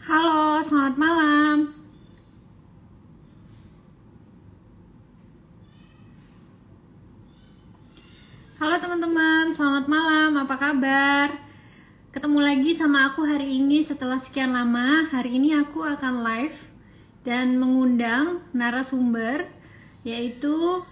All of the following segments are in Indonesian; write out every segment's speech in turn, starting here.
Halo, selamat malam. Halo teman-teman, selamat malam. Apa kabar? Ketemu lagi sama aku hari ini setelah sekian lama. Hari ini aku akan live dan mengundang narasumber yaitu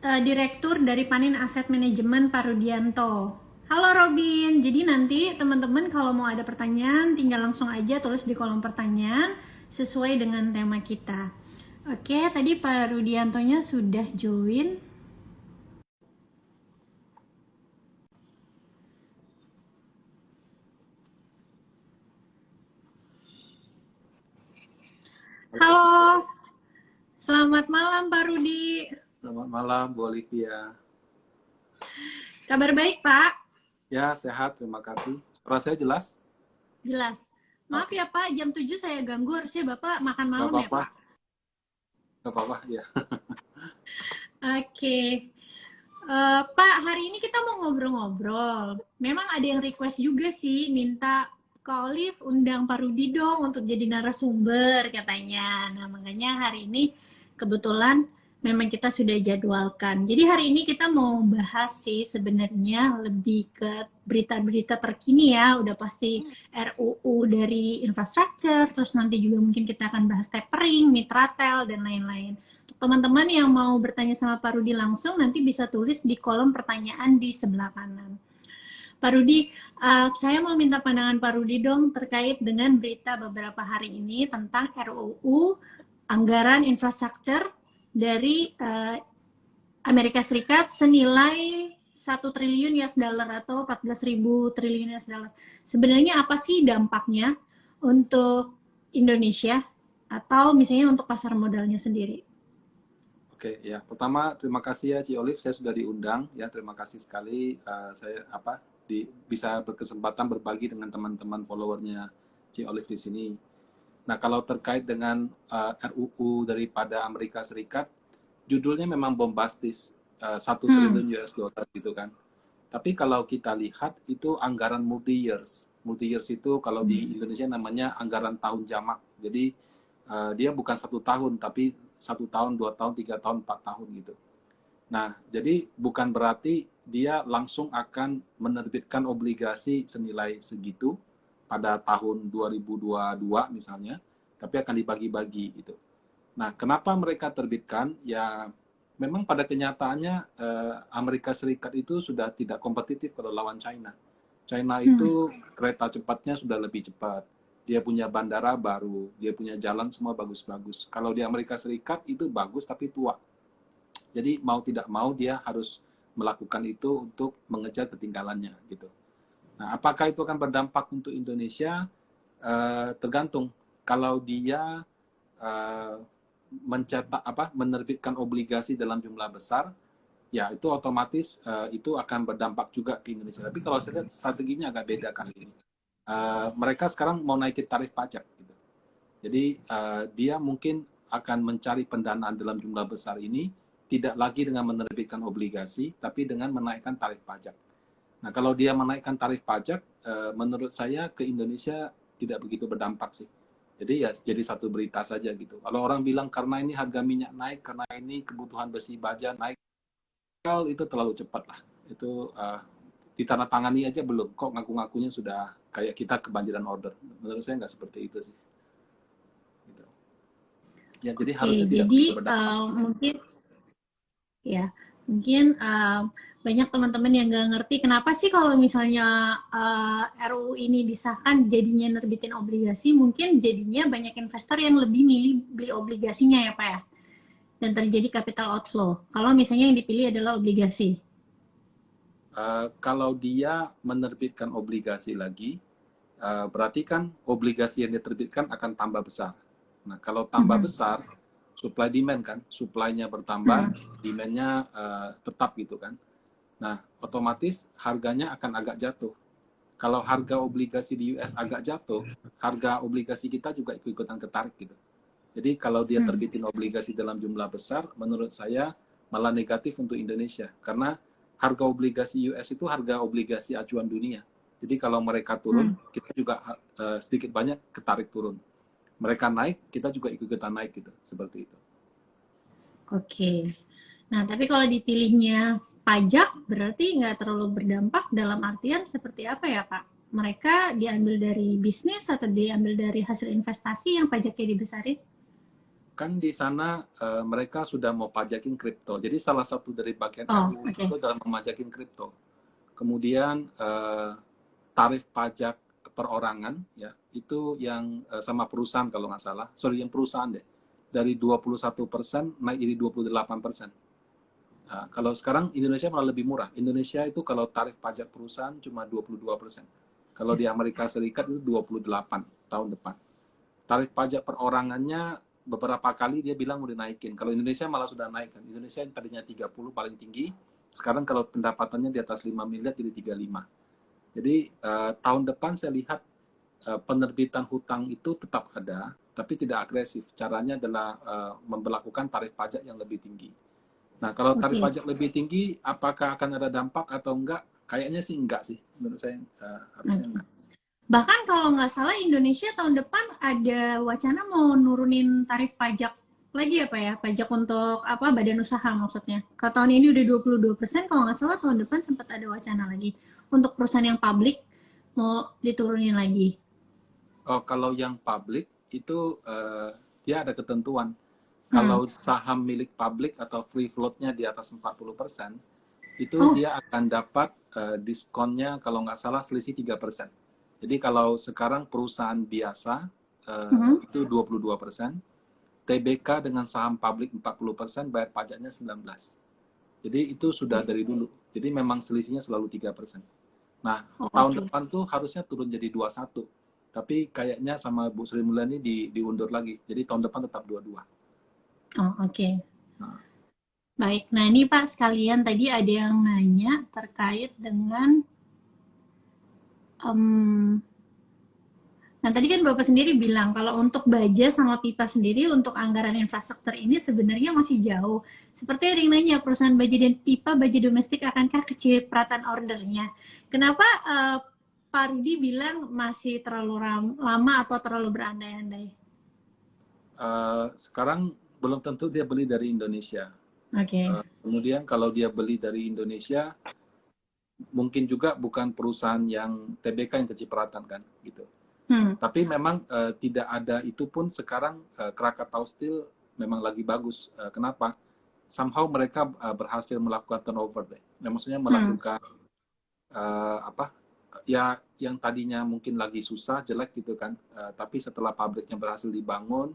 Direktur dari Panin Asset Management Pak Rudianto. Halo Robin, jadi nanti teman-teman kalau mau ada pertanyaan tinggal langsung aja tulis di kolom pertanyaan sesuai dengan tema kita. Oke, tadi Pak Rudiantonya sudah join. Oke. Halo, selamat malam Pak Rudi. Selamat malam, Bu Olivia. Kabar baik Pak? Ya, sehat, terima kasih. Suara saya jelas? Jelas. Maaf Oke, ya Pak, jam 7 saya ganggu, harusnya Bapak makan nggak malam ya apa-apa, Pak? nggak apa-apa, ya. Oke. Pak, hari ini kita mau ngobrol-ngobrol. Memang ada yang request juga sih, minta Kak Olive undang Pak Rudi dong untuk jadi narasumber katanya. Nah, makanya hari ini kebetulan memang kita sudah jadwalkan. Jadi hari ini kita mau bahas sih sebenarnya lebih ke berita-berita terkini ya. Udah pasti RUU dari infrastruktur, terus nanti juga mungkin kita akan bahas tapering, mitratel, dan lain-lain. Teman-teman yang mau bertanya sama Pak Rudi langsung nanti bisa tulis di kolom pertanyaan di sebelah kanan. Pak Rudi, saya mau minta pandangan Pak Rudi dong terkait dengan berita beberapa hari ini tentang RUU anggaran infrastruktur dari Amerika Serikat senilai 1 triliun US dollar atau 14.000 triliun US dollar. Sebenarnya apa sih dampaknya untuk Indonesia atau misalnya untuk pasar modalnya sendiri? Oke, ya. Pertama, terima kasih ya, Ci Olive, saya sudah diundang. Ya, terima kasih sekali. Saya bisa berkesempatan berbagi dengan teman-teman followernya Ci Olive di sini. Nah, kalau terkait dengan RUU daripada Amerika Serikat, judulnya memang bombastis, 1 triliun US dollar gitu kan. Tapi kalau kita lihat itu anggaran multi-years. Multi-years itu kalau di Indonesia namanya anggaran tahun jamak. Jadi dia bukan 1 tahun, tapi 1 tahun, 2 tahun, 3 tahun, 4 tahun gitu. Nah, jadi bukan berarti dia langsung akan menerbitkan obligasi senilai segitu pada tahun 2022 misalnya, tapi akan dibagi-bagi gitu. Nah, kenapa mereka terbitkan? Ya, memang pada kenyataannya Amerika Serikat itu sudah tidak kompetitif kalau lawan China. China itu kereta cepatnya sudah lebih cepat. Dia punya bandara baru, dia punya jalan semua bagus-bagus. Kalau di Amerika Serikat itu bagus tapi tua. Jadi mau tidak mau dia harus melakukan itu untuk mengejar ketinggalannya gitu. Nah, apakah itu akan berdampak untuk Indonesia? Tergantung. Kalau dia eh, menerbitkan obligasi dalam jumlah besar, ya itu otomatis itu akan berdampak juga ke Indonesia. Tapi kalau saya lihat strateginya agak beda kali ini. Mereka sekarang mau naikin tarif pajak. Gitu. Jadi dia mungkin akan mencari pendanaan dalam jumlah besar ini tidak lagi dengan menerbitkan obligasi, tapi dengan menaikkan tarif pajak. Nah, kalau dia menaikkan tarif pajak, menurut saya ke Indonesia tidak begitu berdampak sih. Jadi ya jadi satu berita saja gitu. Kalau orang bilang karena ini harga minyak naik, karena ini kebutuhan besi baja naik, itu terlalu cepat lah. Itu ditandatangani aja belum. Kok ngaku-ngakunya sudah kayak kita kebanjiran order. Menurut saya nggak seperti itu sih. Gitu. Ya, jadi Oke, harusnya tidak jadi begitu berdampak. mungkin ya, mungkin banyak teman-teman yang nggak ngerti kenapa sih kalau misalnya RUU ini disahkan jadinya nerbitin obligasi, mungkin jadinya banyak investor yang lebih milih beli obligasinya ya Pak ya, dan terjadi capital outflow. Kalau misalnya yang dipilih adalah obligasi. Kalau dia menerbitkan obligasi lagi, berarti kan obligasi yang diterbitkan akan tambah besar. Nah, kalau tambah Mhm. besar, supply demand kan, supply-nya bertambah, demand-nya tetap gitu kan. Nah, otomatis harganya akan agak jatuh. Kalau harga obligasi di US agak jatuh, harga obligasi kita juga ikut-ikutan ketarik gitu. Jadi kalau dia Hmm. terbitin obligasi dalam jumlah besar, menurut saya malah negatif untuk Indonesia. Karena harga obligasi US itu harga obligasi acuan dunia. Jadi kalau mereka turun, kita juga sedikit banyak ketarik turun. Mereka naik, kita juga ikut-ikutan naik gitu, seperti itu. Oke. Nah, tapi kalau dipilihnya pajak, berarti nggak terlalu berdampak dalam artian seperti apa ya, Pak? Mereka diambil dari bisnis atau diambil dari hasil investasi yang pajaknya dibesarin? Kan di sana mereka sudah mau pajakin kripto. Jadi salah satu dari bagian Oh, RUU oke. itu adalah memajakin kripto. Kemudian tarif pajak perorangan ya itu yang sama perusahaan kalau nggak salah, sorry yang perusahaan deh, dari 21% naik jadi 28%. Nah, kalau sekarang Indonesia malah lebih murah. Indonesia itu kalau tarif pajak perusahaan cuma 22%. Kalau di Amerika Serikat itu 28 tahun depan. Tarif pajak perorangannya beberapa kali dia bilang mau dinaikin. Kalau Indonesia malah sudah naik kan. Indonesia yang tadinya 30 paling tinggi, sekarang kalau pendapatannya di atas 5 miliar jadi 35. Jadi tahun depan saya lihat penerbitan hutang itu tetap ada, tapi tidak agresif. Caranya adalah memberlakukan tarif pajak yang lebih tinggi. Nah, kalau tarif Oke. pajak lebih tinggi, apakah akan ada dampak atau enggak? Kayaknya sih enggak sih. Menurut saya harusnya enggak. Bahkan kalau nggak salah Indonesia tahun depan ada wacana mau nurunin tarif pajak lagi ya Pak ya? Pajak untuk apa badan usaha maksudnya. Kalau tahun ini udah 22%, kalau nggak salah tahun depan sempat ada wacana lagi. Untuk perusahaan yang publik mau diturunin lagi. Oh, kalau yang publik itu dia ada ketentuan. Hmm. Kalau saham milik publik atau free float-nya di atas 40%, itu Oh, dia akan dapat diskonnya kalau nggak salah selisih 3%. Jadi kalau sekarang perusahaan biasa itu 22%, TBK dengan saham publik 40%, bayar pajaknya 19%. Jadi itu sudah dari dulu. Jadi memang selisihnya selalu 3%. Nah, tahun oke. depan tuh harusnya turun jadi 21. Tapi kayaknya sama Bu Sri Mulyani diundur lagi. Jadi tahun depan tetap 22. Oh, oke. Nah, Baik. Nah, ini Pak sekalian tadi ada yang nanya terkait dengan em, nah, tadi kan Bapak sendiri bilang kalau untuk baja sama pipa sendiri untuk anggaran infrastruktur ini sebenarnya masih jauh. Seperti ada yang nanya, perusahaan baja dan pipa baja domestik akankah kecipratan ordernya? Kenapa Pak Rudi bilang masih terlalu lama atau terlalu berandai-andai? sekarang belum tentu dia beli dari Indonesia. Oke. Kemudian kalau dia beli dari Indonesia, mungkin juga bukan perusahaan yang TBK yang kecipratan kan, gitu. Hmm. Tapi memang tidak ada itu pun sekarang Krakatau Steel memang lagi bagus. Kenapa? Somehow mereka berhasil melakukan turnover deh. Ya, maksudnya melakukan apa? Ya yang tadinya mungkin lagi susah, jelek gitu kan. Tapi setelah pabriknya berhasil dibangun,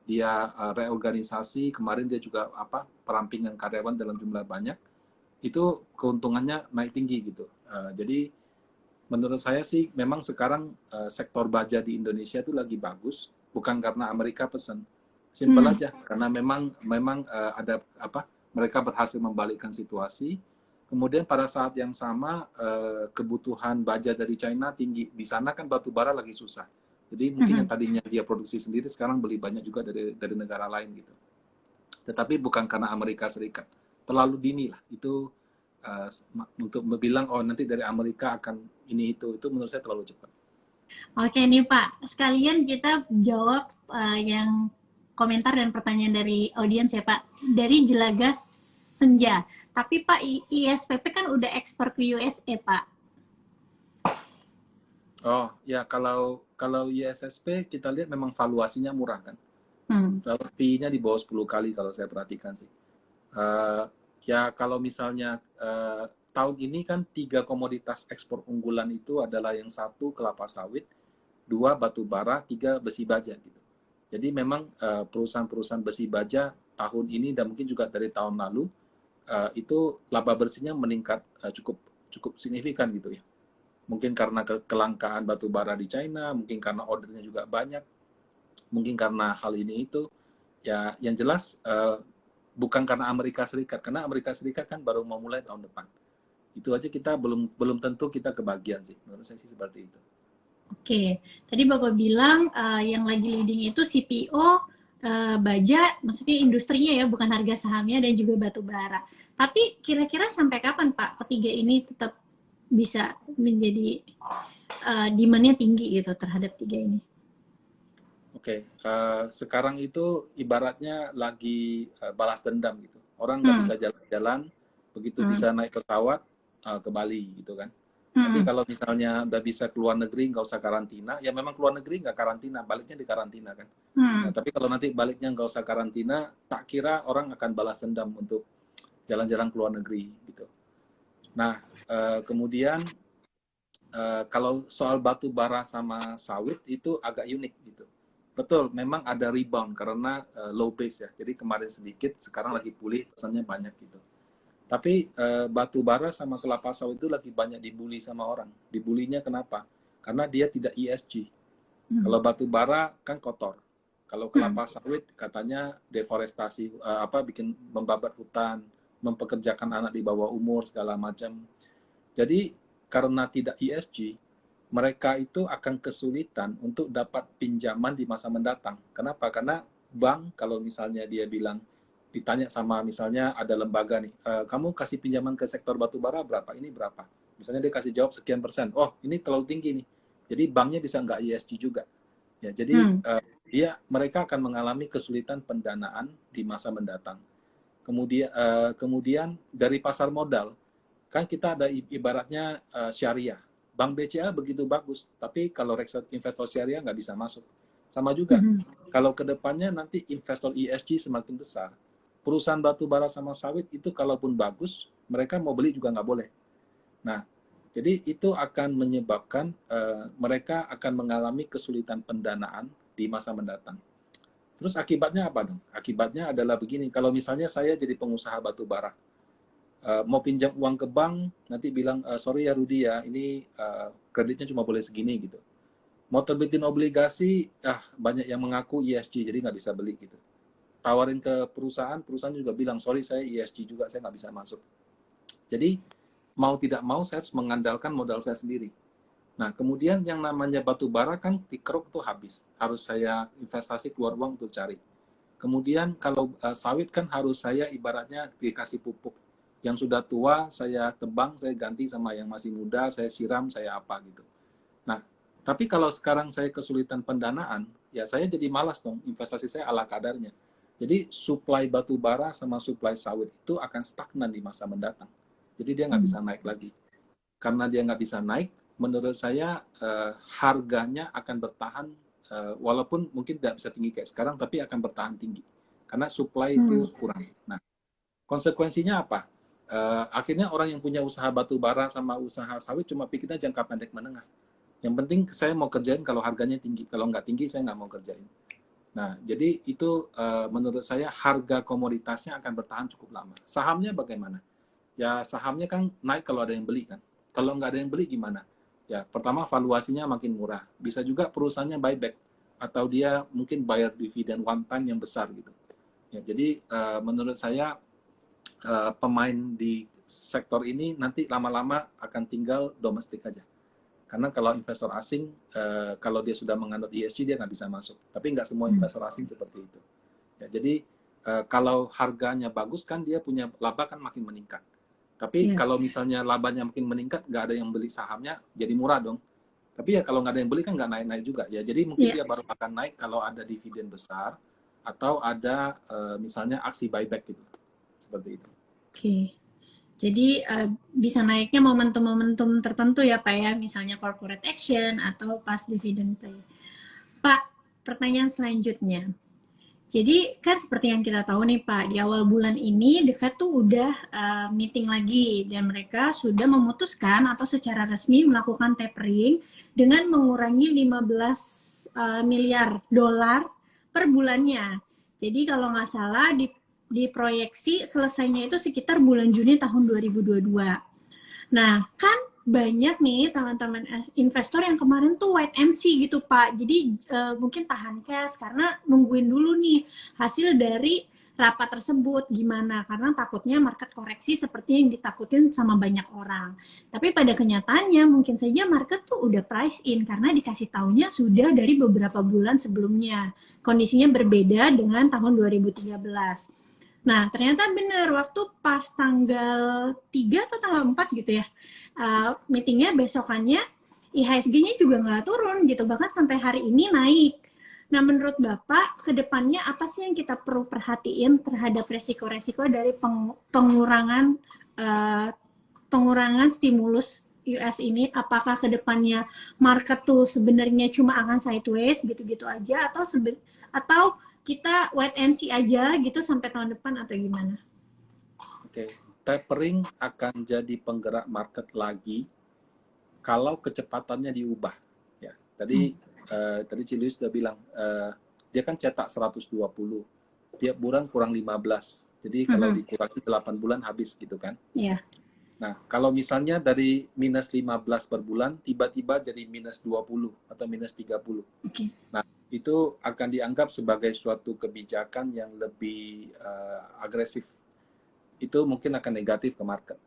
dia reorganisasi. Kemarin dia juga apa? Perampingan karyawan dalam jumlah banyak. Itu keuntungannya naik tinggi gitu. Jadi menurut saya sih memang sekarang sektor baja di Indonesia itu lagi bagus, bukan karena Amerika pesan, simpel Hmm. aja karena memang ada apa, mereka berhasil membalikkan situasi. Kemudian pada saat yang sama kebutuhan baja dari China tinggi, di sana kan batu bara lagi susah, jadi mungkin yang Hmm. tadinya dia produksi sendiri sekarang beli banyak juga dari negara lain gitu. Tetapi bukan karena Amerika Serikat, terlalu dini lah itu untuk bilang oh nanti dari Amerika akan ini itu menurut saya terlalu cepat. Oke nih Pak, sekalian kita jawab yang komentar dan pertanyaan dari audiens ya Pak. Dari Jelaga Senja. Tapi Pak, ISPP kan udah ekspor ke USA Pak. Oh ya, kalau ISSP kita lihat memang valuasinya murah kan. Hmm. P-nya di bawah 10 kali kalau saya perhatikan sih. Uh, ya kalau misalnya tahun ini kan 3 komoditas ekspor unggulan itu adalah yang satu kelapa sawit, 2 batu bara, 3 besi baja gitu. Jadi memang perusahaan-perusahaan besi baja tahun ini dan mungkin juga dari tahun lalu itu laba bersihnya meningkat cukup signifikan gitu ya. Mungkin karena kelangkaan batu bara di China, mungkin karena ordernya juga banyak, mungkin karena hal ini itu. Ya yang jelas bukan karena Amerika Serikat, karena Amerika Serikat kan baru mau mulai tahun depan. Itu aja kita belum tentu kita kebagian sih. Menurut saya sih seperti itu. Oke, tadi Bapak bilang yang lagi leading itu CPO, baja, maksudnya industrinya ya, bukan harga sahamnya dan juga batu bara. Tapi kira-kira sampai kapan Pak ketiga ini tetap bisa menjadi demand-nya tinggi gitu terhadap tiga ini? Oke, sekarang itu ibaratnya lagi balas dendam gitu. Orang nggak bisa jalan-jalan, begitu bisa naik pesawat ke Bali gitu kan. Nanti kalau misalnya udah bisa keluar negeri nggak usah karantina, ya memang keluar negeri nggak karantina, baliknya di karantina kan. Nah, tapi kalau nanti baliknya nggak usah karantina, tak kira orang akan balas dendam untuk jalan-jalan keluar negeri gitu. Nah, kemudian kalau soal batu bara sama sawit itu agak unik gitu. Betul, memang ada rebound karena low base ya. Jadi kemarin sedikit, sekarang lagi pulih, pesannya banyak gitu. Tapi batu bara sama kelapa sawit itu lagi banyak dibully sama orang. Dibulinya kenapa? Karena dia tidak ESG. Kalau batu bara kan kotor. Kalau kelapa sawit katanya deforestasi, bikin membabat hutan, mempekerjakan anak di bawah umur segala macam. Jadi karena tidak ESG, mereka itu akan kesulitan untuk dapat pinjaman di masa mendatang. Kenapa? Karena bank kalau misalnya dia bilang, ditanya sama misalnya ada lembaga nih, kamu kasih pinjaman ke sektor batubara berapa? Ini berapa? Misalnya dia kasih jawab sekian persen. Oh, ini terlalu tinggi nih. Jadi banknya bisa nggak ESG juga. Ya, jadi mereka akan mengalami kesulitan pendanaan di masa mendatang. Kemudian dari pasar modal, kan kita ada ibaratnya syariah. Bank BCA begitu bagus, tapi kalau investor syariah nggak bisa masuk. Sama juga, kalau kedepannya nanti investor ESG semakin besar, perusahaan batu bara sama sawit itu kalaupun bagus, mereka mau beli juga nggak boleh. Nah, jadi itu akan menyebabkan mereka akan mengalami kesulitan pendanaan di masa mendatang. Terus akibatnya apa dong? Akibatnya adalah begini, kalau misalnya saya jadi pengusaha batu bara, mau pinjam uang ke bank, nanti bilang, sorry ya Rudi ya, ini kreditnya cuma boleh segini gitu. Mau terbitin obligasi, banyak yang mengaku ESG, jadi nggak bisa beli gitu. Tawarin ke perusahaan, perusahaan juga bilang, sorry saya ESG juga, saya nggak bisa masuk. Jadi, mau tidak mau saya harus mengandalkan modal saya sendiri. Nah, kemudian yang namanya batu bara kan dikeruk tuh habis. Harus saya investasi keluar uang untuk cari. Kemudian kalau sawit kan harus saya ibaratnya dikasih pupuk. Yang sudah tua saya tebang, saya ganti sama yang masih muda, saya siram, saya apa gitu. Nah, tapi kalau sekarang saya kesulitan pendanaan, ya saya jadi malas dong, investasi saya ala kadarnya. Jadi supply batu bara sama supply sawit itu akan stagnan di masa mendatang. Jadi dia nggak bisa naik lagi. Karena dia nggak bisa naik, menurut saya harganya akan bertahan, walaupun mungkin tidak bisa tinggi kayak sekarang, tapi akan bertahan tinggi. Karena supply itu kurang. Nah, konsekuensinya apa? Akhirnya orang yang punya usaha batu bara sama usaha sawit cuma pikirnya jangka pendek menengah. Yang penting saya mau kerjain kalau harganya tinggi. Kalau nggak tinggi saya nggak mau kerjain. Nah, jadi itu menurut saya harga komoditasnya akan bertahan cukup lama. Sahamnya bagaimana? Ya sahamnya kan naik kalau ada yang beli kan. Kalau nggak ada yang beli gimana? Ya pertama valuasinya makin murah. Bisa juga perusahaannya buyback. Atau dia mungkin bayar dividen one time yang besar gitu. Ya, jadi menurut saya pemain di sektor ini nanti lama-lama akan tinggal domestik aja. Karena kalau investor asing, kalau dia sudah menganut ESG, dia nggak bisa masuk. Tapi nggak semua investor asing seperti itu. Ya, jadi kalau harganya bagus kan dia punya laba kan makin meningkat. Tapi kalau misalnya labanya makin meningkat, nggak ada yang beli sahamnya, jadi murah dong. Tapi ya kalau nggak ada yang beli kan nggak naik-naik juga. Ya, jadi mungkin dia baru akan naik kalau ada dividen besar atau ada misalnya aksi buyback gitu. Seperti itu. Oke. Jadi bisa naiknya momentum-momentum tertentu ya Pak ya, misalnya corporate action atau pas dividend pay. Pak, pertanyaan selanjutnya. Jadi kan seperti yang kita tahu nih Pak, di awal bulan ini The Fed tuh udah meeting lagi dan mereka sudah memutuskan atau secara resmi melakukan tapering dengan mengurangi 15 miliar dolar per bulannya. Jadi kalau nggak salah diproyeksi selesainya itu sekitar bulan Juni tahun 2022. Nah, kan banyak nih teman-teman investor yang kemarin tuh wait and see gitu Pak. Jadi mungkin tahan cash karena nungguin dulu nih hasil dari rapat tersebut gimana. Karena takutnya market koreksi seperti yang ditakutin sama banyak orang. Tapi pada kenyataannya mungkin saja market tuh udah price in karena dikasih taunya sudah dari beberapa bulan sebelumnya. Kondisinya berbeda dengan tahun 2013. Nah, ternyata bener, waktu pas tanggal 3 atau tanggal 4 gitu ya, meetingnya besokannya, IHSG-nya juga nggak turun gitu, bahkan sampai hari ini naik. Nah, menurut Bapak, ke depannya apa sih yang kita perlu perhatiin terhadap resiko-resiko dari pengurangan uh, pengurangan stimulus US ini? Apakah ke depannya market tuh sebenarnya cuma akan sideways gitu-gitu aja, atau kita wait and see aja gitu sampai tahun depan, atau gimana? Oke, tapering akan jadi penggerak market lagi kalau kecepatannya diubah. Ya, tadi Cilius sudah bilang dia kan cetak 120, tiap bulan kurang 15. Jadi kalau dikurangi 8 bulan habis gitu kan. Iya. Nah, kalau misalnya dari minus 15 per bulan, tiba-tiba jadi minus 20 atau minus 30. Oke. Nah, itu akan dianggap sebagai suatu kebijakan yang lebih agresif. Itu mungkin akan negatif ke market.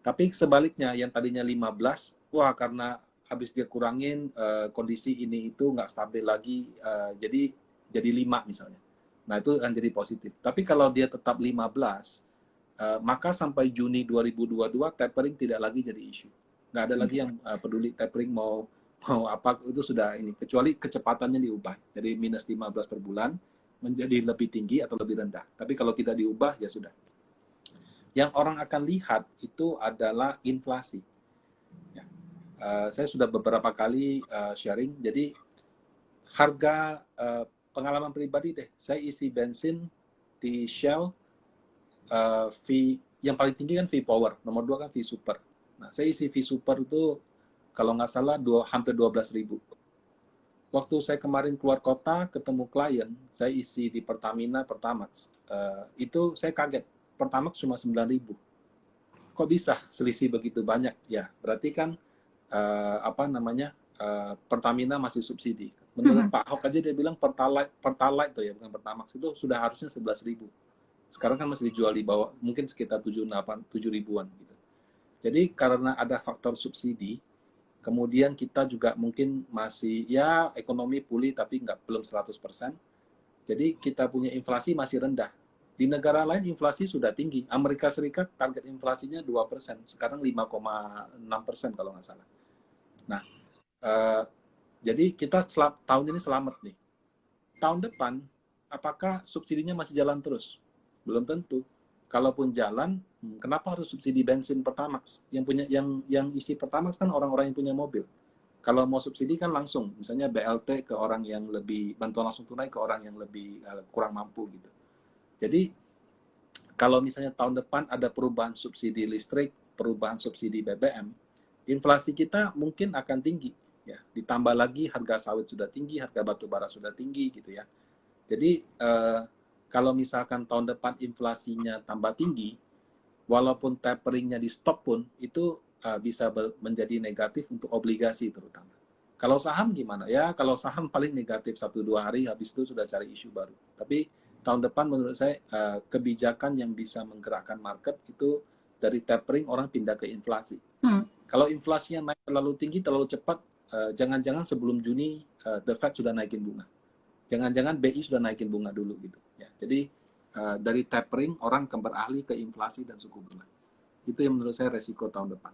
Tapi sebaliknya, yang tadinya 15, wah karena habis dia kurangin, kondisi ini itu nggak stabil lagi, jadi 5 misalnya. Nah, itu akan jadi positif. Tapi kalau dia tetap 15, maka sampai Juni 2022 tapering tidak lagi jadi isu. Nggak ada lagi yang peduli tapering mau apa, itu sudah ini, kecuali kecepatannya diubah. Jadi minus 15 per bulan menjadi lebih tinggi atau lebih rendah. Tapi kalau tidak diubah, ya sudah. Yang orang akan lihat itu adalah inflasi. Ya. Saya sudah beberapa kali sharing, jadi harga pengalaman pribadi deh, saya isi bensin di Shell, fee yang paling tinggi kan fee power, nomor 2 kan fee super. Nah, saya isi fee super itu kalau nggak salah hampir 12.000. Waktu saya kemarin keluar kota ketemu klien, saya isi di Pertamina Pertamax, itu saya kaget, Pertamax cuma 9.000. Kok bisa selisih begitu banyak? Ya, berarti kan Pertamina masih subsidi. Menurut Pak Ahok aja dia bilang Pertalite tuh ya, bukan Pertamax, itu sudah harusnya 11.000. Sekarang kan masih dijual di bawah, mungkin sekitar 7 ribuan gitu. Jadi karena ada faktor subsidi, kemudian kita juga mungkin masih, ya ekonomi pulih tapi belum 100%, jadi kita punya inflasi masih rendah. Di negara lain inflasi sudah tinggi. Amerika Serikat target inflasinya 2%, sekarang 5,6% kalau nggak salah. Nah, jadi kita tahun ini selamat nih. Tahun depan, apakah subsidinya masih jalan terus? Belum tentu. Kalaupun jalan, kenapa harus subsidi bensin Pertamax? Yang isi Pertamax kan orang-orang yang punya mobil. Kalau mau subsidi kan langsung, misalnya BLT ke orang yang lebih, bantuan langsung tunai ke orang yang lebih kurang mampu gitu. Jadi kalau misalnya tahun depan ada perubahan subsidi listrik, perubahan subsidi BBM, inflasi kita mungkin akan tinggi. Ya, ditambah lagi harga sawit sudah tinggi, harga batu bara sudah tinggi gitu ya. Jadi kalau misalkan tahun depan inflasinya tambah tinggi, walaupun taperingnya di stop pun, itu bisa menjadi negatif untuk obligasi terutama. Kalau saham gimana? Ya kalau saham paling negatif 1-2 hari, habis itu sudah cari isu baru. Tapi tahun depan menurut saya kebijakan yang bisa menggerakkan market itu dari tapering orang pindah ke inflasi. Kalau inflasinya naik terlalu tinggi, terlalu cepat, jangan-jangan sebelum Juni The Fed sudah naikin bunga. Jangan-jangan BI sudah naikin bunga dulu gitu. Ya, jadi dari tapering orang akan beralih ke inflasi dan suku bunga. Itu yang menurut saya resiko tahun depan.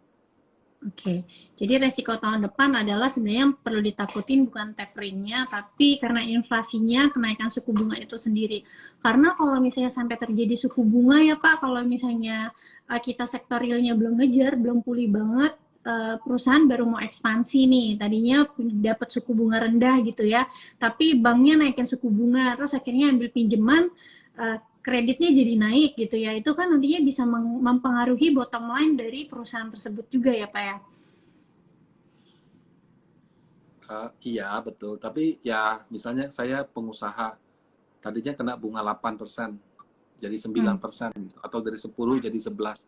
Oke, jadi resiko tahun depan adalah sebenarnya yang perlu ditakutin bukan taperingnya, tapi karena inflasinya, kenaikan suku bunga itu sendiri. Karena kalau misalnya sampai terjadi suku bunga ya Pak, kalau misalnya kita sektor realnya belum ngejar, belum pulih banget, perusahaan baru mau ekspansi nih, tadinya dapat suku bunga rendah gitu ya, tapi banknya naikin suku bunga, terus akhirnya ambil pinjaman, kreditnya jadi naik gitu ya, itu kan nantinya bisa mempengaruhi bottom line dari perusahaan tersebut juga ya Pak ya? Iya betul, tapi ya misalnya saya pengusaha, tadinya kena bunga 8%, jadi 9%, gitu. Atau dari 10 jadi 11.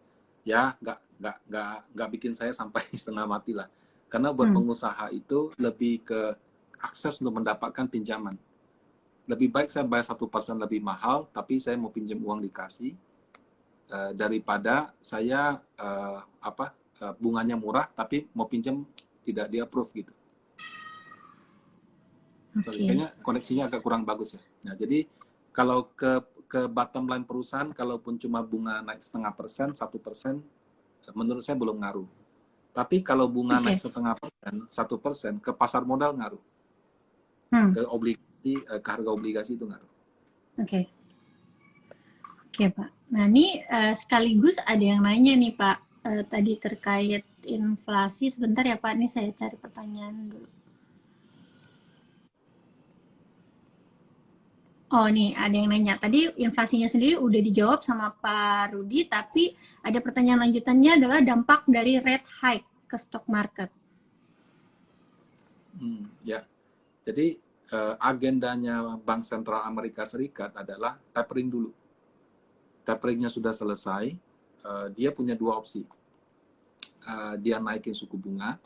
Ya nggak bikin saya sampai setengah mati lah. Karena buat pengusaha itu lebih ke akses untuk mendapatkan pinjaman. Lebih baik saya bayar 1% lebih mahal, tapi saya mau pinjam uang dikasih, daripada saya bunganya murah, tapi mau pinjam tidak di-approve gitu. Sorry, kayaknya koneksinya agak kurang bagus ya. Nah, jadi kalau ke ke bottom line perusahaan, kalaupun cuma bunga naik 0,5%, 1%, menurut saya belum ngaruh. Tapi kalau bunga naik 0,5%, 1%, ke pasar modal ngaruh. Ke obligasi, ke harga obligasi itu ngaruh. Oke. Oke, Pak. Nah, ini sekaligus ada yang nanya nih, Pak. Tadi terkait inflasi. Sebentar ya, Pak. Ini saya cari pertanyaan dulu. Oh, nih ada yang nanya. Tadi inflasinya sendiri udah dijawab sama Pak Rudi, tapi ada pertanyaan lanjutannya adalah dampak dari rate hike ke stock market. Ya, jadi agendanya Bank Sentral Amerika Serikat adalah tapering dulu. Taperingnya sudah selesai, dia punya dua opsi. Dia naikin suku bunga,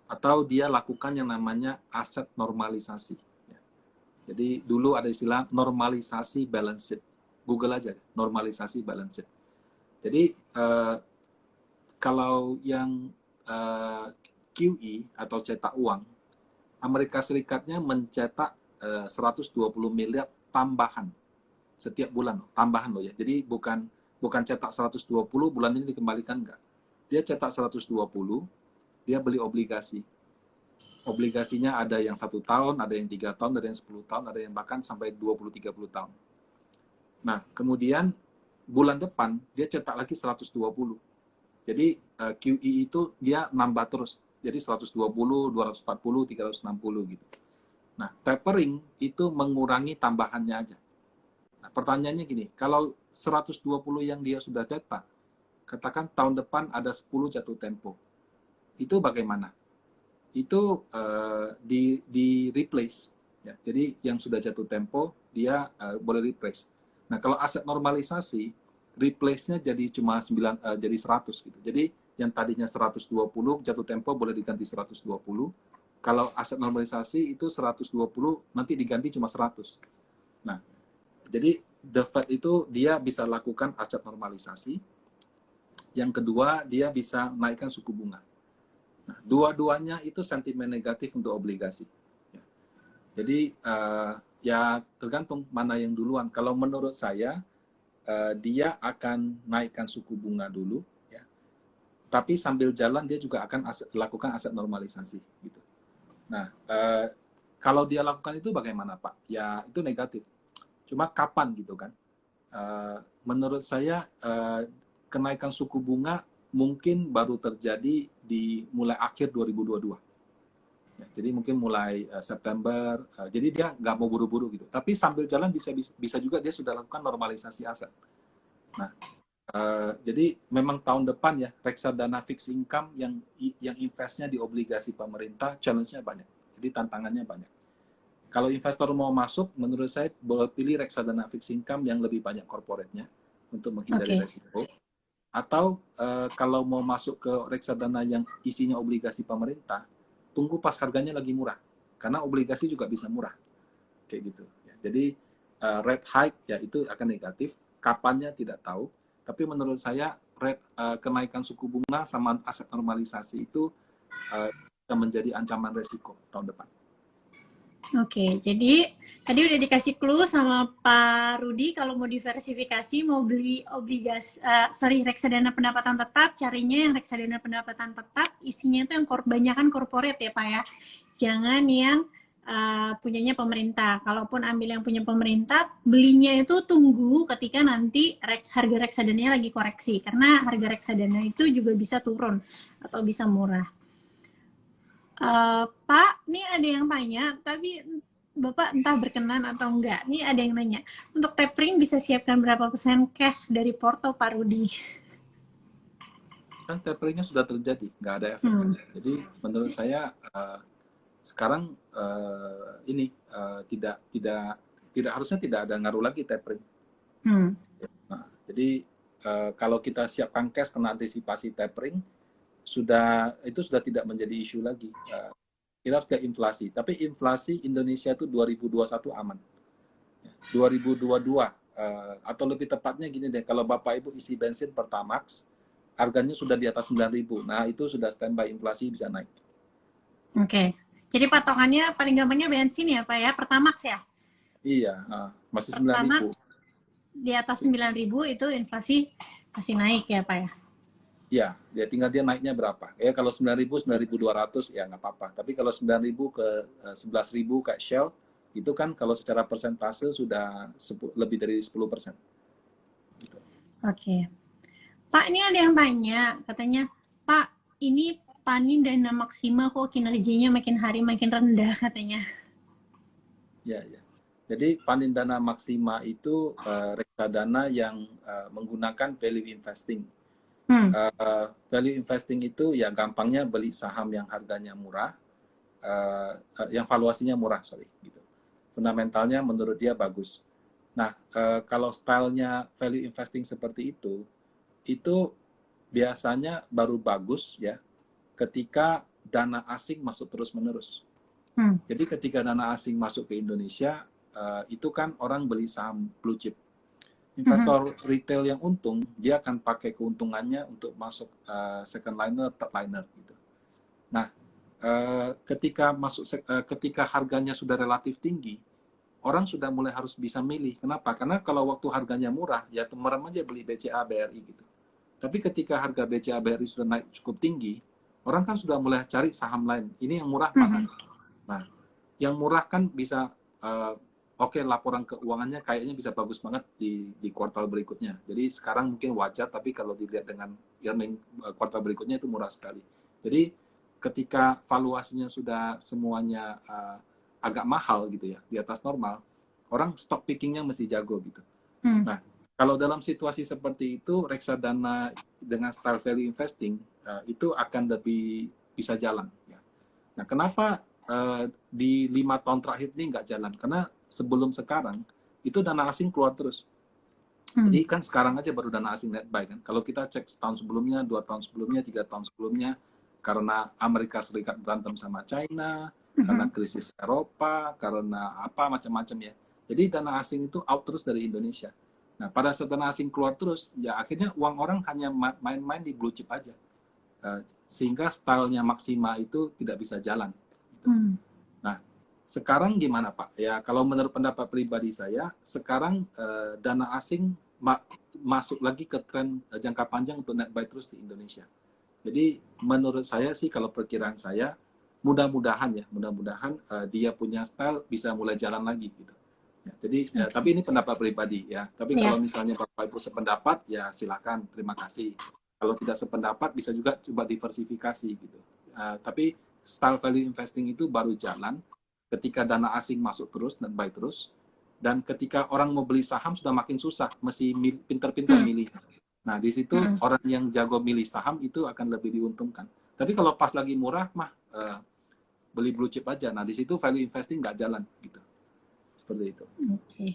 atau dia lakukan yang namanya aset normalisasi. Jadi dulu ada istilah normalisasi balance sheet. Google aja, normalisasi balance sheet. Jadi kalau yang QE atau cetak uang, Amerika Serikatnya mencetak 120 miliar tambahan setiap bulan, tambahan loh ya. Jadi bukan cetak 120 bulan ini dikembalikan, enggak. Dia cetak 120, dia beli obligasi. Obligasinya ada yang 1 tahun, ada yang 3 tahun, ada yang 10 tahun, ada yang bahkan sampai 20-30 tahun. Nah, kemudian bulan depan dia cetak lagi 120. Jadi QE itu dia nambah terus. Jadi 120, 240, 360 gitu. Nah, tapering itu mengurangi tambahannya aja. Nah, pertanyaannya gini, kalau 120 yang dia sudah cetak, katakan tahun depan ada 10 jatuh tempo. Itu bagaimana? Itu di replace. Ya, jadi yang sudah jatuh tempo, dia boleh replace. Nah, kalau aset normalisasi, replace-nya jadi cuma jadi 100 gitu. Jadi yang tadinya 120 jatuh tempo boleh diganti 120. Kalau aset normalisasi itu 120 nanti diganti cuma 100. Nah, jadi the Fed itu dia bisa lakukan aset normalisasi. Yang kedua, dia bisa naikkan suku bunga. Nah, dua-duanya itu sentimen negatif untuk obligasi. Ya. Jadi ya tergantung mana yang duluan. Kalau menurut saya dia akan naikkan suku bunga dulu, ya. Tapi sambil jalan dia juga akan lakukan aset normalisasi, gitu. Nah, kalau dia lakukan itu bagaimana, Pak? Ya itu negatif. Cuma kapan gitu kan? Menurut saya kenaikan suku bunga mungkin baru terjadi di mulai akhir 2022. Ya, jadi mungkin mulai September. Jadi dia nggak mau buru-buru gitu. Tapi sambil jalan bisa juga dia sudah lakukan normalisasi aset. Nah, jadi memang tahun depan ya reksadana fixed income yang investnya di obligasi pemerintah challenge-nya banyak. Jadi tantangannya banyak. Kalau investor mau masuk, menurut saya boleh pilih reksadana fixed income yang lebih banyak corporate-nya untuk menghindari resiko. Atau kalau mau masuk ke reksadana yang isinya obligasi pemerintah, tunggu pas harganya lagi murah. Karena obligasi juga bisa murah. Kayak gitu. Ya. Jadi rate hike ya itu akan negatif. Kapannya tidak tahu. Tapi menurut saya kenaikan suku bunga sama aset normalisasi itu akan menjadi ancaman resiko tahun depan. Oke, jadi tadi udah dikasih clue sama Pak Rudi kalau mau diversifikasi, mau beli obligasi, reksadana pendapatan tetap, carinya yang reksadana pendapatan tetap, isinya itu yang kebanyakan corporate ya Pak ya, jangan yang punyanya pemerintah. Kalaupun ambil yang punya pemerintah, belinya itu tunggu ketika nanti harga reksadananya lagi koreksi, karena harga reksadana itu juga bisa turun atau bisa murah. Pak, ini ada yang tanya, tapi Bapak entah berkenan atau enggak. Ini ada yang nanya, untuk tapering bisa siapkan berapa persen cash dari porto Pak Rudi? Kan taperingnya sudah terjadi, nggak ada efek. Jadi menurut saya sekarang ini tidak harusnya tidak ada ngaruh lagi tapering. Nah, jadi kalau kita siapkan cash karena antisipasi tapering, itu sudah tidak menjadi isu lagi. Kita harus ke inflasi. Tapi inflasi Indonesia itu 2021 aman. 2022 atau lebih tepatnya gini deh, kalau Bapak Ibu isi bensin Pertamax, harganya sudah di atas 9.000. Nah, itu sudah standby inflasi bisa naik. Oke. Jadi patokannya paling gampangnya bensin ya, Pak ya, Pertamax ya? Iya, masih 9.000. di atas 9.000 itu inflasi masih naik ya Pak ya? Ya, ya tinggal dia naiknya berapa. Ya kalau 9.000, 9.200 ya nggak apa-apa. Tapi kalau 9.000 ke 11.000 kayak Shell, itu kan kalau secara persentase sudah lebih dari 10%. Gitu. Oke. Pak, ini ada yang tanya, katanya, Pak, ini Panin Dana Maksima kok kinerjanya makin hari makin rendah katanya. Ya, ya. Jadi Panindana Maksima itu reksadana yang menggunakan value investing. Value investing itu ya gampangnya beli saham yang harganya murah, yang valuasinya murah, sorry, gitu. Fundamentalnya menurut dia bagus. Nah, kalau stylenya value investing seperti itu biasanya baru bagus ya ketika dana asing masuk terus-menerus. Jadi ketika dana asing masuk ke Indonesia, itu kan orang beli saham blue chip. Investor retail yang untung, dia akan pakai keuntungannya untuk masuk second liner, third liner gitu. Nah, ketika harganya sudah relatif tinggi, orang sudah mulai harus bisa milih. Kenapa? Karena kalau waktu harganya murah, ya merem aja beli BCA, BRI gitu. Tapi ketika harga BCA, BRI sudah naik cukup tinggi, orang kan sudah mulai cari saham lain. Ini yang murah mana? Nah, yang murah kan bisa oke, laporan keuangannya kayaknya bisa bagus banget di kuartal berikutnya. Jadi sekarang mungkin wajar, tapi kalau dilihat dengan earning kuartal berikutnya itu murah sekali. Jadi ketika valuasinya sudah semuanya agak mahal gitu ya, di atas normal, orang stock pickingnya mesti jago gitu. Nah, kalau dalam situasi seperti itu, reksadana dengan style value investing itu akan lebih bisa jalan. Ya. Nah, kenapa di 5 tahun terakhir ini nggak jalan? Karena sebelum sekarang itu dana asing keluar terus. Jadi kan sekarang aja baru dana asing net buy kan. Kalau kita cek setahun sebelumnya, 2 tahun sebelumnya, 3 tahun sebelumnya, karena Amerika Serikat berantem sama China, karena krisis Eropa, karena apa macam-macam ya. Jadi dana asing itu out terus dari Indonesia. Nah, pada saat dana asing keluar terus, ya akhirnya uang orang hanya main-main di blue chip aja. Sehingga stylenya Maksima itu tidak bisa jalan. Gitu. Nah, sekarang gimana Pak? Ya, kalau menurut pendapat pribadi saya, sekarang dana asing masuk lagi ke tren jangka panjang untuk net buy terus di Indonesia. Jadi menurut saya sih, kalau perkiraan saya, mudah-mudahan dia punya style bisa mulai jalan lagi gitu. Ya, jadi tapi ini pendapat pribadi ya. Tapi kalau misalnya Bapak Ibu sependapat ya silakan, terima kasih. Kalau tidak sependapat bisa juga coba diversifikasi gitu. Tapi style value investing itu baru jalan ketika dana asing masuk terus dan buy terus, dan ketika orang mau beli saham sudah makin susah, mesti pinter-pinter milih. Nah, di situ orang yang jago milih saham itu akan lebih diuntungkan. Tapi kalau pas lagi murah mah beli blue chip aja. Nah, di situ value investing nggak jalan gitu. Seperti itu. Oke.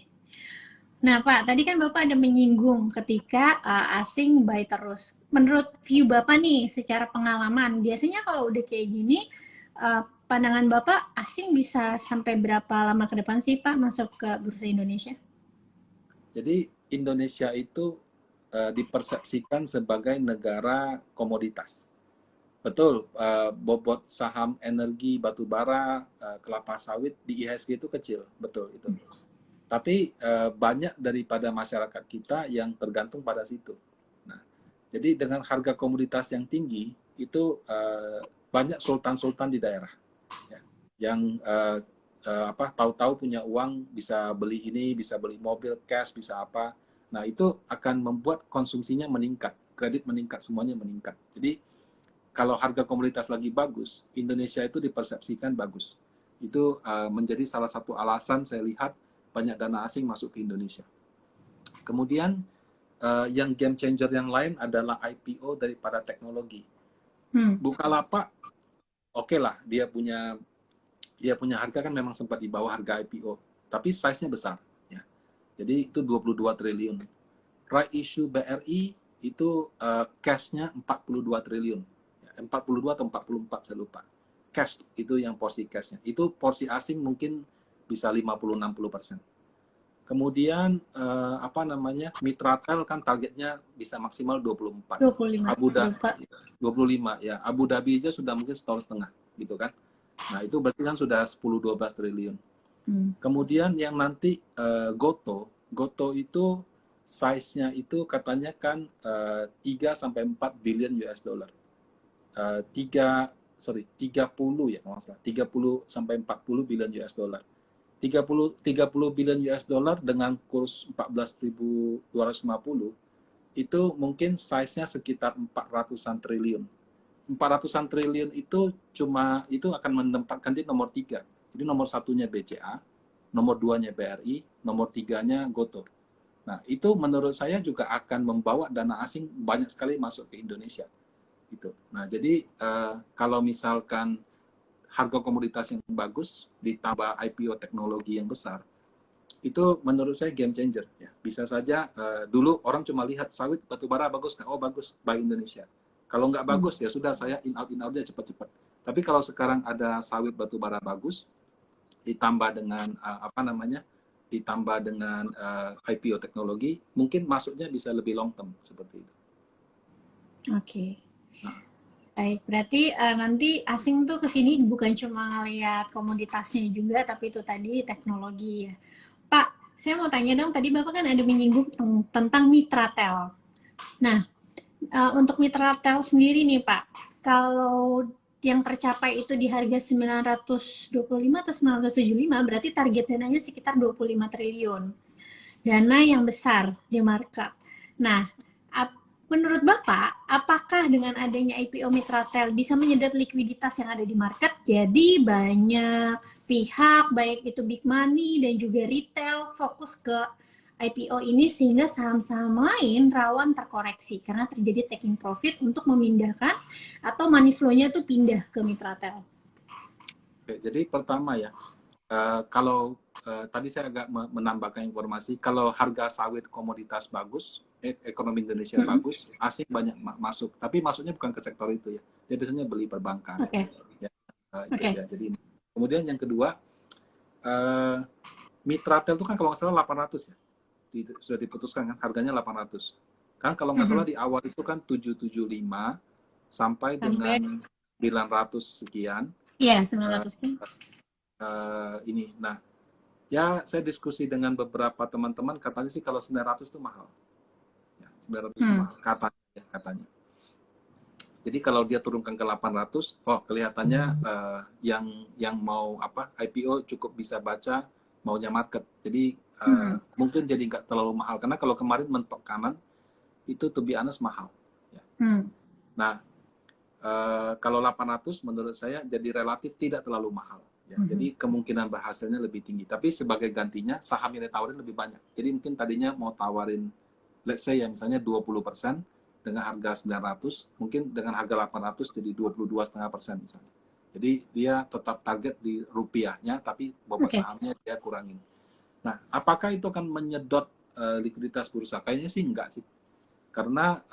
Nah, Pak, tadi kan Bapak ada menyinggung ketika asing buy terus. Menurut view Bapak nih, secara pengalaman, biasanya kalau udah kayak gini, pandangan Bapak asing bisa sampai berapa lama ke depan sih, Pak, masuk ke bursa Indonesia? Jadi Indonesia itu dipersepsikan sebagai negara komoditas. Betul, bobot saham energi, batu bara, kelapa sawit di IHSG itu kecil, betul itu. Tapi banyak daripada masyarakat kita yang tergantung pada situ. Nah, jadi dengan harga komoditas yang tinggi, itu banyak sultan-sultan di daerah ya, yang tahu-tahu punya uang, bisa beli ini, bisa beli mobil, cash, bisa apa. Nah, itu akan membuat konsumsinya meningkat, kredit meningkat, semuanya meningkat. Jadi kalau harga komoditas lagi bagus, Indonesia itu dipersepsikan bagus. Itu menjadi salah satu alasan saya lihat banyak dana asing masuk ke Indonesia. Kemudian yang game changer yang lain adalah IPO daripada teknologi. Bukalapak, oke lah, dia punya harga kan memang sempat di bawah harga IPO, tapi size-nya besar. Ya. Jadi itu 22 triliun. Right issue BRI itu cash-nya 42 triliun. 42 atau 44 saya lupa. Cash itu yang porsi cash-nya. Itu porsi asing mungkin bisa 50-60%. Kemudian Mitratel kan targetnya bisa maksimal 24. 25. Abu Dhabi 25 ya. Abu Dhabi aja sudah mungkin setahun setengah gitu kan. Nah, itu berarti kan sudah 10-12 triliun. Kemudian yang nanti Goto itu size-nya itu katanya kan 3 sampai 4 billion US dollar. 30 ya kalau nggak salah. 30 sampai 40 billion US dollar. 30 billion US dollar dengan kurs 14.250 itu mungkin size-nya sekitar 400-an triliun. 400-an triliun itu akan menempatkan di nomor 3. Jadi nomor satunya BCA, nomor 2-nya BRI, nomor 3-nya Gotoh. Nah, itu menurut saya juga akan membawa dana asing banyak sekali masuk ke Indonesia. Gitu. Nah, jadi kalau misalkan harga komoditas yang bagus ditambah IPO teknologi yang besar, itu menurut saya game changer. Ya. Bisa saja dulu orang cuma lihat sawit batubara bagus, oh bagus, buy Indonesia. Kalau nggak bagus ya sudah saya in out aja cepat-cepat. Tapi kalau sekarang ada sawit batubara bagus, ditambah dengan ditambah dengan IPO teknologi, mungkin masuknya bisa lebih long term seperti itu. Oke. Baik, berarti nanti asing tuh kesini bukan cuma ngeliat komoditasnya juga, tapi itu tadi teknologi ya. Pak, saya mau tanya dong, tadi Bapak kan ada menyinggung tentang mitra tel. Nah, untuk mitra tel sendiri nih Pak, kalau yang tercapai itu di harga 925 atau 975, berarti target dananya sekitar 25 triliun. Dana yang besar di market. Nah, menurut Bapak, apakah dengan adanya IPO Mitratel bisa menyedot likuiditas yang ada di market? Jadi banyak pihak, baik itu big money dan juga retail, fokus ke IPO ini sehingga saham-saham lain rawan terkoreksi karena terjadi taking profit untuk memindahkan atau money flow-nya tuh pindah ke Mitratel. Oke, jadi pertama ya, kalau tadi saya agak menambahkan informasi, kalau harga sawit komoditas bagus, ekonomi Indonesia bagus, asing banyak masuk. Tapi masuknya bukan ke sektor itu ya. Dia biasanya beli perbankan. Oke. Ya, ya, jadi kemudian yang kedua, Mitratel itu kan kalau nggak salah 800 ya. Sudah diputuskan kan harganya 800. Kan kalau nggak salah di awal itu kan 775 sampai dengan 900 sekian. Iya, 900 sekian. Ini. Nah, ya saya diskusi dengan beberapa teman-teman, katanya sih kalau 900 itu mahal. Ya, 900 itu mahal katanya. Jadi kalau dia turunkan ke 800, kelihatannya yang mau IPO cukup bisa baca maunya market. Jadi mungkin jadi nggak terlalu mahal karena kalau kemarin mentok kanan itu to be honest mahal. Ya. Nah, kalau 800 menurut saya jadi relatif tidak terlalu mahal. Ya. Jadi kemungkinan berhasilnya lebih tinggi. Tapi sebagai gantinya saham yang ditawarin lebih banyak. Jadi mungkin tadinya mau tawarin, let's say ya misalnya 20% dengan harga 900, mungkin dengan harga 800 jadi 22,5% misalnya. Jadi dia tetap target di rupiahnya, tapi bobot sahamnya dia kurangin. Nah, apakah itu akan menyedot likuiditas bursa? Kayaknya sih enggak sih. Karena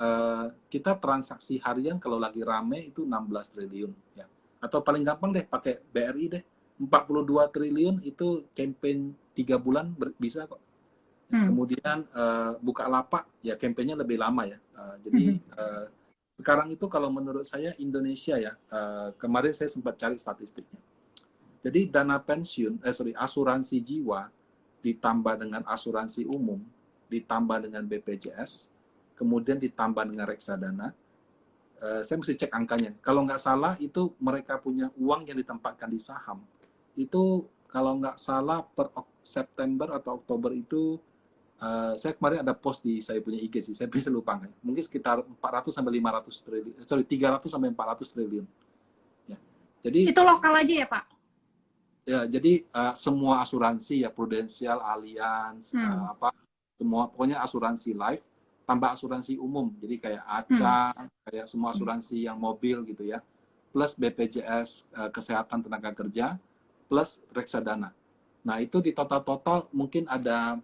kita transaksi harian kalau lagi rame itu 16 triliun. Ya. Atau paling gampang deh pakai BRI deh. 42 triliun itu campaign 3 bulan bisa kok. Kemudian Bukalapak ya campaignnya lebih lama ya. Jadi sekarang itu kalau menurut saya Indonesia ya, kemarin saya sempat cari statistiknya. Jadi dana pensiun, asuransi jiwa ditambah dengan asuransi umum, ditambah dengan BPJS, kemudian ditambah dengan reksadana, saya mesti cek angkanya. Kalau nggak salah itu mereka punya uang yang ditempatkan di saham. Itu kalau nggak salah per September atau Oktober itu, saya kemarin ada post di saya punya IG sih, saya bisa lupa kan. Mungkin sekitar 400 sampai 500 triliun, 300 sampai 400 triliun. Ya. Jadi itu lokal aja ya Pak? Ya, jadi semua asuransi ya, Prudential, Allianz, semua pokoknya asuransi life, tambah asuransi umum, jadi kayak ACA, kayak semua asuransi yang mobil gitu ya, plus BPJS kesehatan tenaga kerja, plus reksadana. Nah itu di total mungkin ada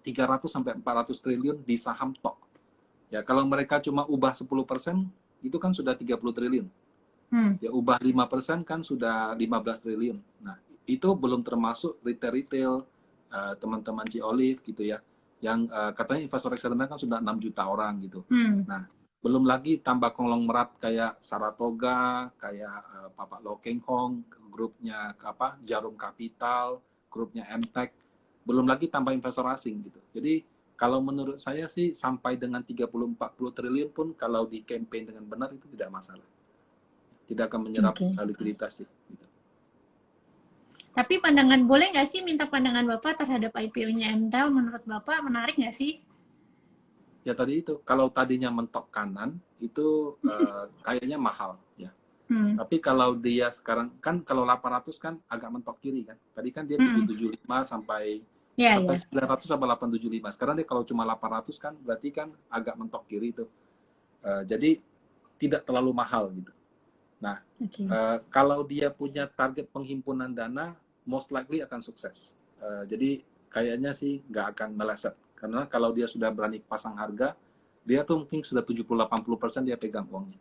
300 sampai 400 triliun di saham tok. Ya kalau mereka cuma ubah 10%, itu kan sudah 30 triliun. Ya ubah 5% kan sudah 15 triliun. Nah, itu belum termasuk retail teman-teman Olive gitu ya. Yang katanya investor reksadana kan sudah 6 juta orang gitu. Nah, belum lagi tambah konglomerat kayak Saratoga, kayak Bapak Lo Keng Hong, grupnya Jarum Capital, grupnya MTech, belum lagi tambah investor asing gitu. Jadi Kalau menurut saya sih sampai dengan 30-40 triliun pun kalau di campaign dengan benar itu tidak masalah. Tidak akan menyerap Oke. likuiditas sih. Gitu. Tapi pandangan boleh nggak sih minta pandangan Bapak terhadap IPO-nya MTEL? Menurut Bapak menarik nggak sih? Ya tadi itu, kalau tadinya mentok kanan, itu kayaknya mahal. Ya. Hmm. Tapi kalau dia sekarang, kan kalau 800 kan agak mentok kiri kan. Tadi kan dia Hmm. 775 sampai Ya, sampai ya. 900 sampai 875. Sekarang dia kalau cuma 800 kan berarti kan agak mentok kiri itu. Jadi tidak terlalu mahal gitu. Nah, Oke. kalau dia punya target penghimpunan dana, most likely akan sukses. Jadi kayaknya sih nggak akan meleset. Karena kalau dia sudah berani pasang harga, dia tuh mungkin sudah 70-80% dia pegang uangnya.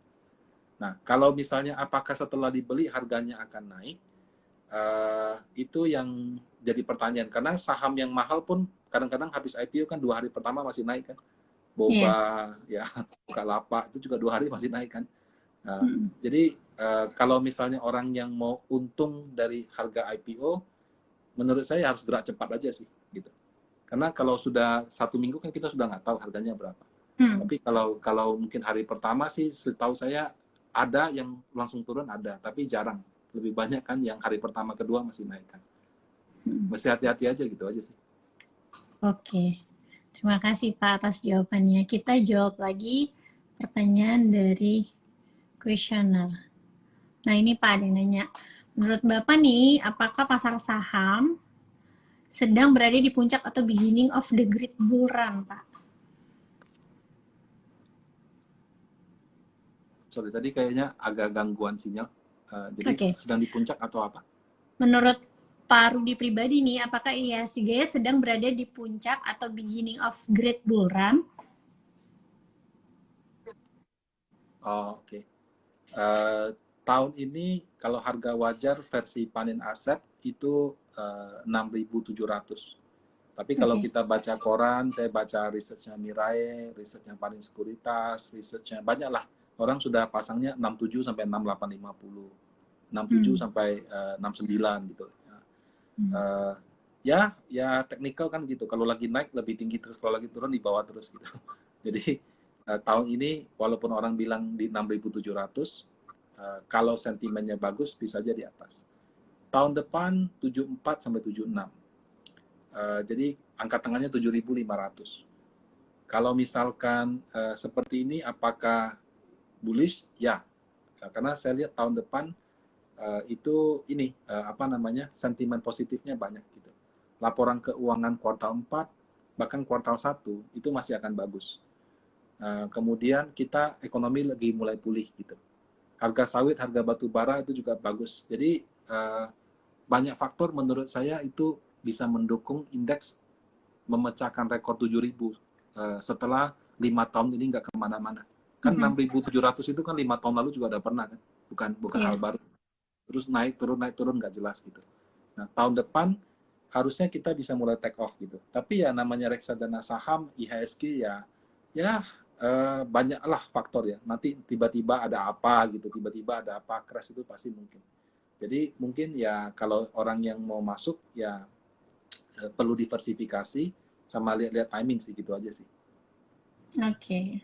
Nah, kalau misalnya apakah setelah dibeli harganya akan naik, itu yang jadi pertanyaan. Karena saham yang mahal pun kadang-kadang habis IPO kan 2 hari pertama masih naik kan. Iya. Boba, ya, Bukalapak itu juga 2 hari masih naik kan. Hmm. Jadi kalau misalnya orang yang mau untung dari harga IPO, menurut saya harus gerak cepat aja sih, gitu. Karena kalau sudah 1 minggu kan kita sudah nggak tahu harganya berapa. Hmm. Tapi kalau mungkin hari pertama sih, setahu saya ada yang langsung turun ada, tapi jarang. Lebih banyak kan yang hari pertama kedua masih naik kan. Mesti hati-hati aja gitu aja sih. Oke. Terima kasih Pak atas jawabannya. Kita jawab lagi pertanyaan dari kuesioner. Nah ini Pak ada yang nanya. Menurut Bapak nih, apakah pasar saham sedang berada di puncak atau beginning of the great bull run, Pak? Sorry, tadi kayaknya agak gangguan sinyal. Jadi Oke. sedang di puncak atau apa? Menurut Pak Rudi pribadi nih, apakah IHSG sedang berada di puncak atau beginning of great bull run? Oh, oke. Tahun ini kalau harga wajar versi panen aset itu 6.700. Tapi kalau Oke. kita baca koran, saya baca researchnya Mirae, researchnya Panin Sekuritas, researchnya banyak lah. Orang sudah pasangnya 67 sampai 6850, 67 sampai 69 gitu. Ya teknikal kan gitu. Kalau lagi naik lebih tinggi terus, kalau lagi turun di bawah terus gitu. Jadi tahun ini walaupun orang bilang di 6.700, kalau sentimennya bagus bisa aja di atas. Tahun depan 74 sampai 76. Jadi angka tengahnya 7.500. Kalau misalkan seperti ini apakah bullish? Ya. Karena saya lihat tahun depan itu ini apa namanya? Sentimen positifnya banyak gitu. Laporan keuangan kuartal 4 bahkan kuartal 1 itu masih akan bagus. Kemudian kita ekonomi lagi mulai pulih gitu. Harga sawit, harga batu bara itu juga bagus. Jadi banyak faktor menurut saya itu bisa mendukung indeks memecahkan rekor 7.000 setelah 5 tahun ini nggak kemana-mana. Kan 6.700 itu kan 5 tahun lalu juga udah pernah kan, bukan hal baru. Terus naik turun nggak jelas gitu. Nah tahun depan harusnya kita bisa mulai take off gitu. Tapi ya namanya reksadana saham, IHSG ya banyaklah faktor ya. Nanti tiba-tiba ada apa gitu, tiba-tiba ada apa, crash itu pasti mungkin. Jadi mungkin ya kalau orang yang mau masuk ya perlu diversifikasi sama lihat-lihat timing sih gitu aja sih. Oke.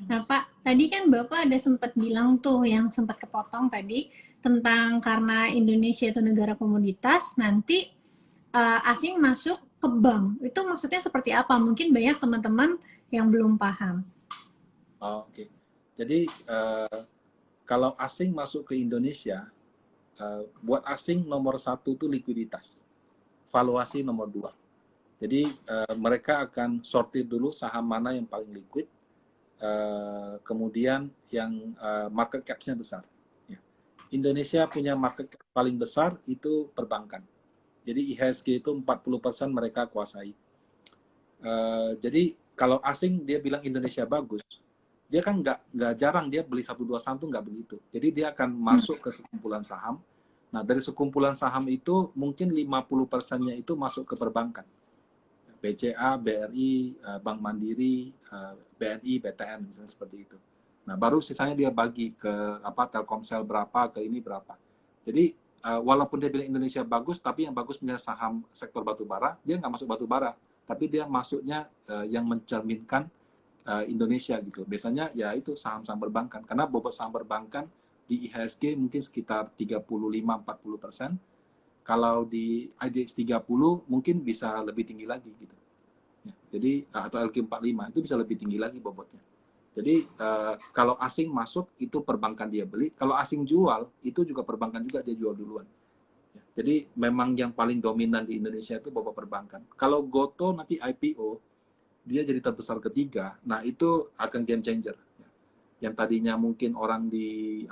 Nah Pak, tadi kan Bapak ada sempat bilang tuh yang sempat kepotong tadi tentang karena Indonesia itu negara komoditas, nanti asing masuk ke bank. Itu maksudnya seperti apa? Mungkin banyak teman-teman yang belum paham. Oh, oke. Jadi kalau asing masuk ke Indonesia, buat asing nomor satu itu likuiditas, valuasi nomor dua. Jadi mereka akan sortir dulu saham mana yang paling liquid, kemudian yang market cap-nya besar. Ya. Indonesia punya market cap paling besar itu perbankan. Jadi IHSG itu 40% mereka kuasai. Jadi kalau asing dia bilang Indonesia bagus, dia kan nggak jarang dia beli 1-2 saham tuh nggak begitu. Jadi dia akan masuk ke sekumpulan saham. Nah dari sekumpulan saham itu mungkin 50%-nya itu masuk ke perbankan. BCA, BRI, Bank Mandiri, BNI, BTN misalnya seperti itu. Nah baru sisanya dia bagi ke Telkomsel berapa, ke ini berapa. Jadi walaupun dia bilang Indonesia bagus, tapi yang bagus misalnya saham sektor batubara, dia nggak masuk batubara. tapi dia masuknya yang mencerminkan Indonesia gitu. Biasanya ya itu saham-saham perbankan, karena bobot saham perbankan di IHSG mungkin sekitar 35-40%. Kalau di IDX 30 mungkin bisa lebih tinggi lagi gitu. Ya, jadi atau LQ45 itu bisa lebih tinggi lagi bobotnya. Jadi kalau asing masuk itu perbankan dia beli, kalau asing jual itu juga perbankan juga dia jual duluan. Ya, jadi memang yang paling dominan di Indonesia itu bobot perbankan. Kalau Goto nanti IPO dia jadi terbesar ketiga, nah itu akan game changer. Yang tadinya mungkin orang di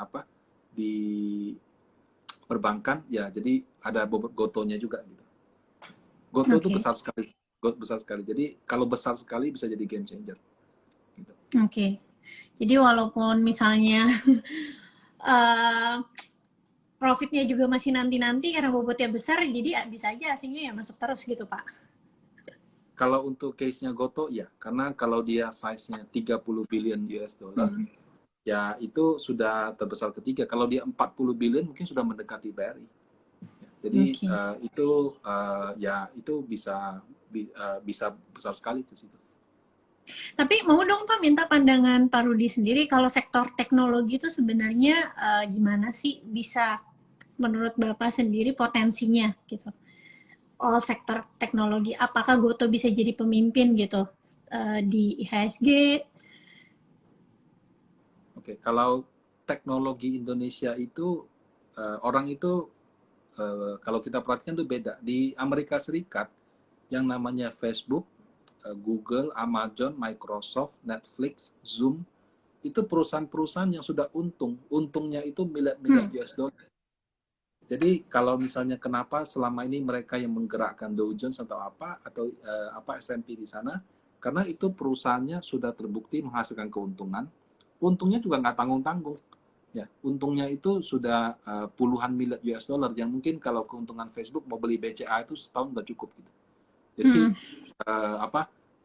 perbankan, ya jadi ada bobot Gotonya juga gitu. Goto itu Oke. besar sekali, besar sekali. Jadi kalau besar sekali bisa jadi game changer. Gitu. Oke. Jadi walaupun misalnya profitnya juga masih nanti-nanti karena bobotnya besar, jadi bisa aja asingnya ya masuk terus gitu, Pak. Kalau untuk case-nya Goto, ya. Karena kalau dia size-nya 30 billion US dollar, ya itu sudah terbesar ketiga. Kalau dia 40 billion, mungkin sudah mendekati BRI. Jadi Oke. ya itu bisa besar sekali ke situ. Tapi mau dong Pak minta pandangan Pak Rudi sendiri kalau sektor teknologi itu sebenarnya gimana sih bisa menurut Bapak sendiri potensinya gitu. All sektor teknologi, apakah Goto bisa jadi pemimpin gitu di IHSG? Oke, kalau teknologi Indonesia itu orang itu kalau kita perhatikan itu beda. Di Amerika Serikat yang namanya Facebook, Google, Amazon, Microsoft, Netflix, Zoom, itu perusahaan-perusahaan yang sudah untung. Untungnya itu miliar-miliar US dollar. Jadi kalau misalnya kenapa selama ini mereka yang menggerakkan Dow Jones atau S&P di sana, karena itu perusahaannya sudah terbukti menghasilkan keuntungan. Untungnya juga nggak tanggung-tanggung. Ya, untungnya itu sudah puluhan miliar US dollar yang mungkin kalau keuntungan Facebook mau beli BCA itu setahun udah cukup gitu. Jadi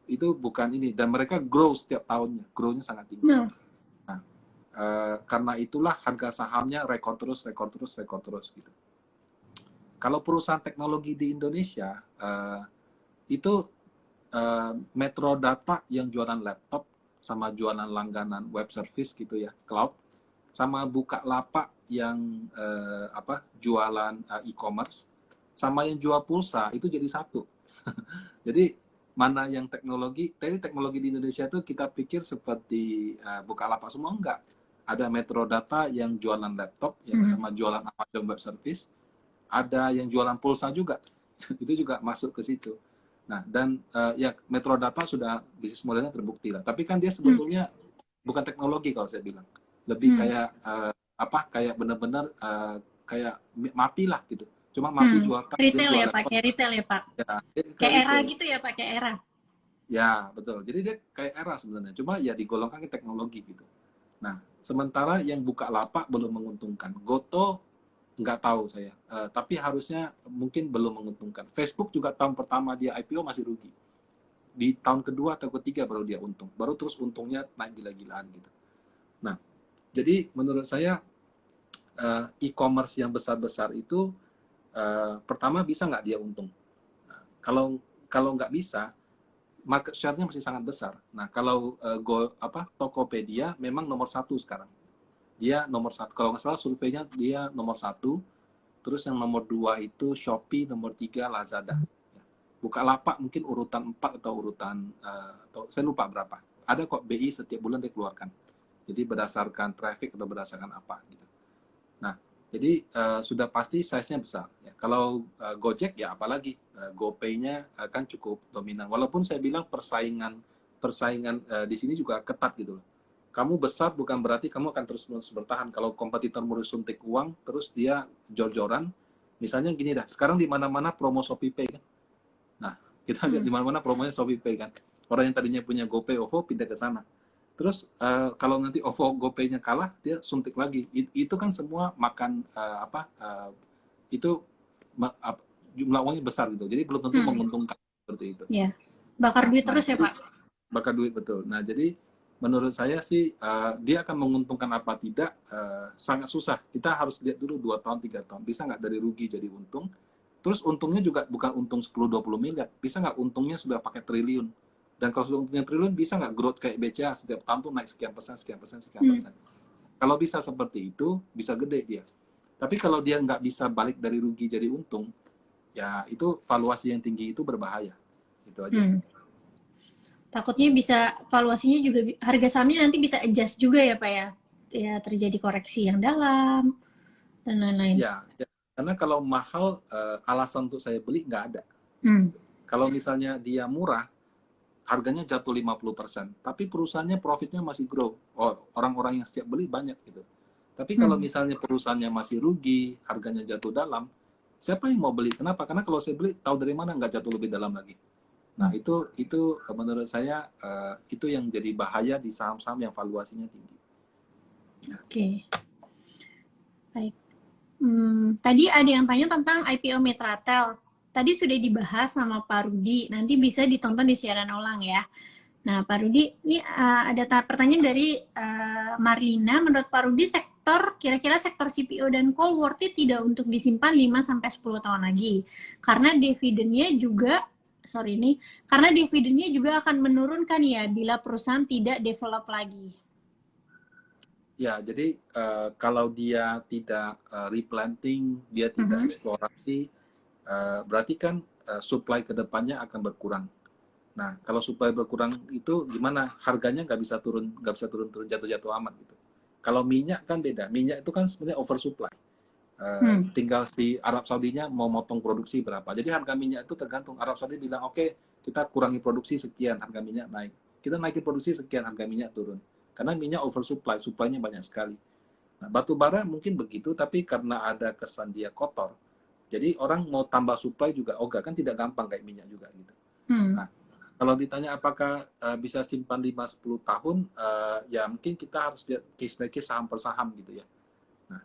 itu bukan ini, dan mereka grow setiap tahunnya, grow-nya sangat tinggi. Nah, karena itulah harga sahamnya rekor terus gitu. Kalau perusahaan teknologi di Indonesia itu Metro Data yang jualan laptop sama jualan langganan web service gitu ya, cloud, sama Bukalapak yang jualan e-commerce, sama yang jual pulsa itu jadi satu. Jadi mana yang teknologi di Indonesia itu kita pikir seperti Bukalapak semua, enggak. Ada Metro Data yang jualan laptop yang sama jualan Amazon Web Service, ada yang jualan pulsa juga. Itu juga masuk ke situ. Nah, dan ya Metro Data sudah bisnis modelnya terbukti lah. Tapi kan dia sebetulnya bukan teknologi kalau saya bilang. Lebih kayak kayak benar-benar kayak MAPI lah gitu. Cuma MAPI jual Retail ya Pak, kayak retail ya Pak. Ya, kayak era retail. gitu ya Pak, kayak era. Ya, betul. Jadi dia kayak era sebenarnya. Cuma ya digolongkan ke teknologi gitu. Nah, sementara yang Bukalapak belum menguntungkan. Goto nggak tahu saya. Tapi harusnya mungkin belum menguntungkan. Facebook juga tahun pertama dia IPO masih rugi. Di tahun kedua atau ketiga baru dia untung. Baru terus untungnya naik gila-gilaan gitu. Nah, jadi menurut saya e-commerce yang besar-besar itu pertama bisa nggak dia untung? Nah, kalau nggak bisa, market share-nya masih sangat besar. Nah, kalau Tokopedia memang nomor satu sekarang. Dia nomor satu. Kalau nggak salah surveinya dia nomor satu. Terus yang nomor dua itu Shopee, nomor tiga Lazada. Bukalapak mungkin urutan 4 atau urutan, saya lupa berapa. Ada kok BI setiap bulan dia keluarkan. Jadi berdasarkan traffic atau berdasarkan apa gitu. Nah, jadi sudah pasti size-nya besar. Ya, kalau Gojek ya apalagi GoPay-nya kan cukup dominan. Walaupun saya bilang persaingan di sini juga ketat gitu loh. Kamu besar bukan berarti kamu akan terus bertahan. Kalau kompetitor mau suntik uang, terus dia jor-joran. Misalnya gini dah, sekarang di mana-mana promo ShopeePay kan. Nah, kita lihat di mana-mana promonya ShopeePay kan. Orang yang tadinya punya GoPay, OVO pindah ke sana. Terus kalau nanti OVO GoPay-nya kalah, dia suntik lagi. Itu kan semua makan itu jumlah uangnya besar gitu. Jadi belum tentu menguntungkan seperti itu. Ya, bakar duit terus ya Pak. Bakar duit betul. Nah, jadi menurut saya sih dia akan menguntungkan apa tidak sangat susah. Kita harus lihat dulu 2 tahun 3 tahun. Bisa nggak dari rugi jadi untung? Terus untungnya juga bukan untung 10-20 miliar, bisa nggak untungnya sudah pakai triliun. Dan kalau sudah untungnya triliun, bisa nggak growth kayak BCA setiap tahun tuh naik sekian persen, sekian persen, sekian persen. Kalau bisa seperti itu, bisa gede dia. Tapi kalau dia nggak bisa balik dari rugi jadi untung, ya itu valuasi yang tinggi itu berbahaya. Itu aja sih. Takutnya bisa valuasinya juga harga sahamnya nanti bisa adjust juga ya Pak ya. Ya terjadi koreksi yang dalam dan lain-lain. Ya, karena kalau mahal alasan untuk saya beli nggak ada. Kalau misalnya dia murah, harganya jatuh 50%, tapi perusahaannya profitnya masih grow. Oh, orang-orang yang setiap beli banyak gitu. Tapi kalau misalnya perusahaannya masih rugi, harganya jatuh dalam, siapa yang mau beli? Kenapa? Karena kalau saya beli, tahu dari mana nggak jatuh lebih dalam lagi. Nah, itu menurut saya itu yang jadi bahaya di saham-saham yang valuasinya tinggi. Oke. Baik. Tadi ada yang tanya tentang IPO Metratel. Tadi sudah dibahas sama Pak Rudi. Nanti bisa ditonton di siaran ulang ya. Nah, Pak Rudi, ini ada pertanyaan dari Marlina. Menurut Pak Rudi, kira-kira sektor CPO dan coal worth it tidak untuk disimpan 5-10 tahun lagi. Karena dividennya juga akan menurunkan ya bila perusahaan tidak develop lagi. Ya, jadi kalau dia tidak replanting, dia tidak eksplorasi, berarti kan supply ke depannya akan berkurang. Nah, kalau supply berkurang itu gimana? Harganya nggak bisa turun jatuh-jatuh amat gitu. Kalau minyak kan beda. Minyak itu kan sebenarnya oversupply. Tinggal si Arab Saudinya mau motong produksi berapa. Jadi harga minyak itu tergantung. Arab Saudi bilang, oke, kita kurangi produksi sekian, harga minyak naik. Kita naikin produksi sekian, harga minyak turun. Karena minyak oversupply, supply-nya banyak sekali. Nah, batu bara mungkin begitu, tapi karena ada kesan dia kotor, jadi orang mau tambah supply juga ogah, kan tidak gampang kayak minyak juga gitu. Nah, kalau ditanya apakah bisa simpan 5-10 tahun, ya mungkin kita harus lihat case by case saham per saham gitu ya. Nah,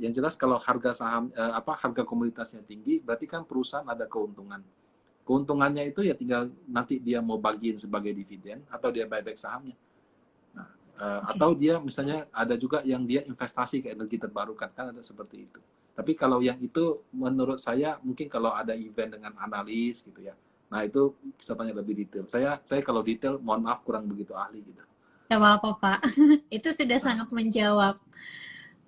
yang jelas kalau harga saham harga komoditasnya tinggi, berarti kan perusahaan ada keuntungan. Keuntungannya itu ya tinggal nanti dia mau bagiin sebagai dividen atau dia buyback sahamnya. Nah, atau dia misalnya ada juga yang dia investasi ke energi terbarukan, kan ada seperti itu. Tapi kalau yang itu menurut saya mungkin kalau ada event dengan analis gitu ya. Nah, itu bisa tanya lebih detail. Saya kalau detail mohon maaf kurang begitu ahli gitu. Gak apa-apa Pak, itu sudah sangat menjawab.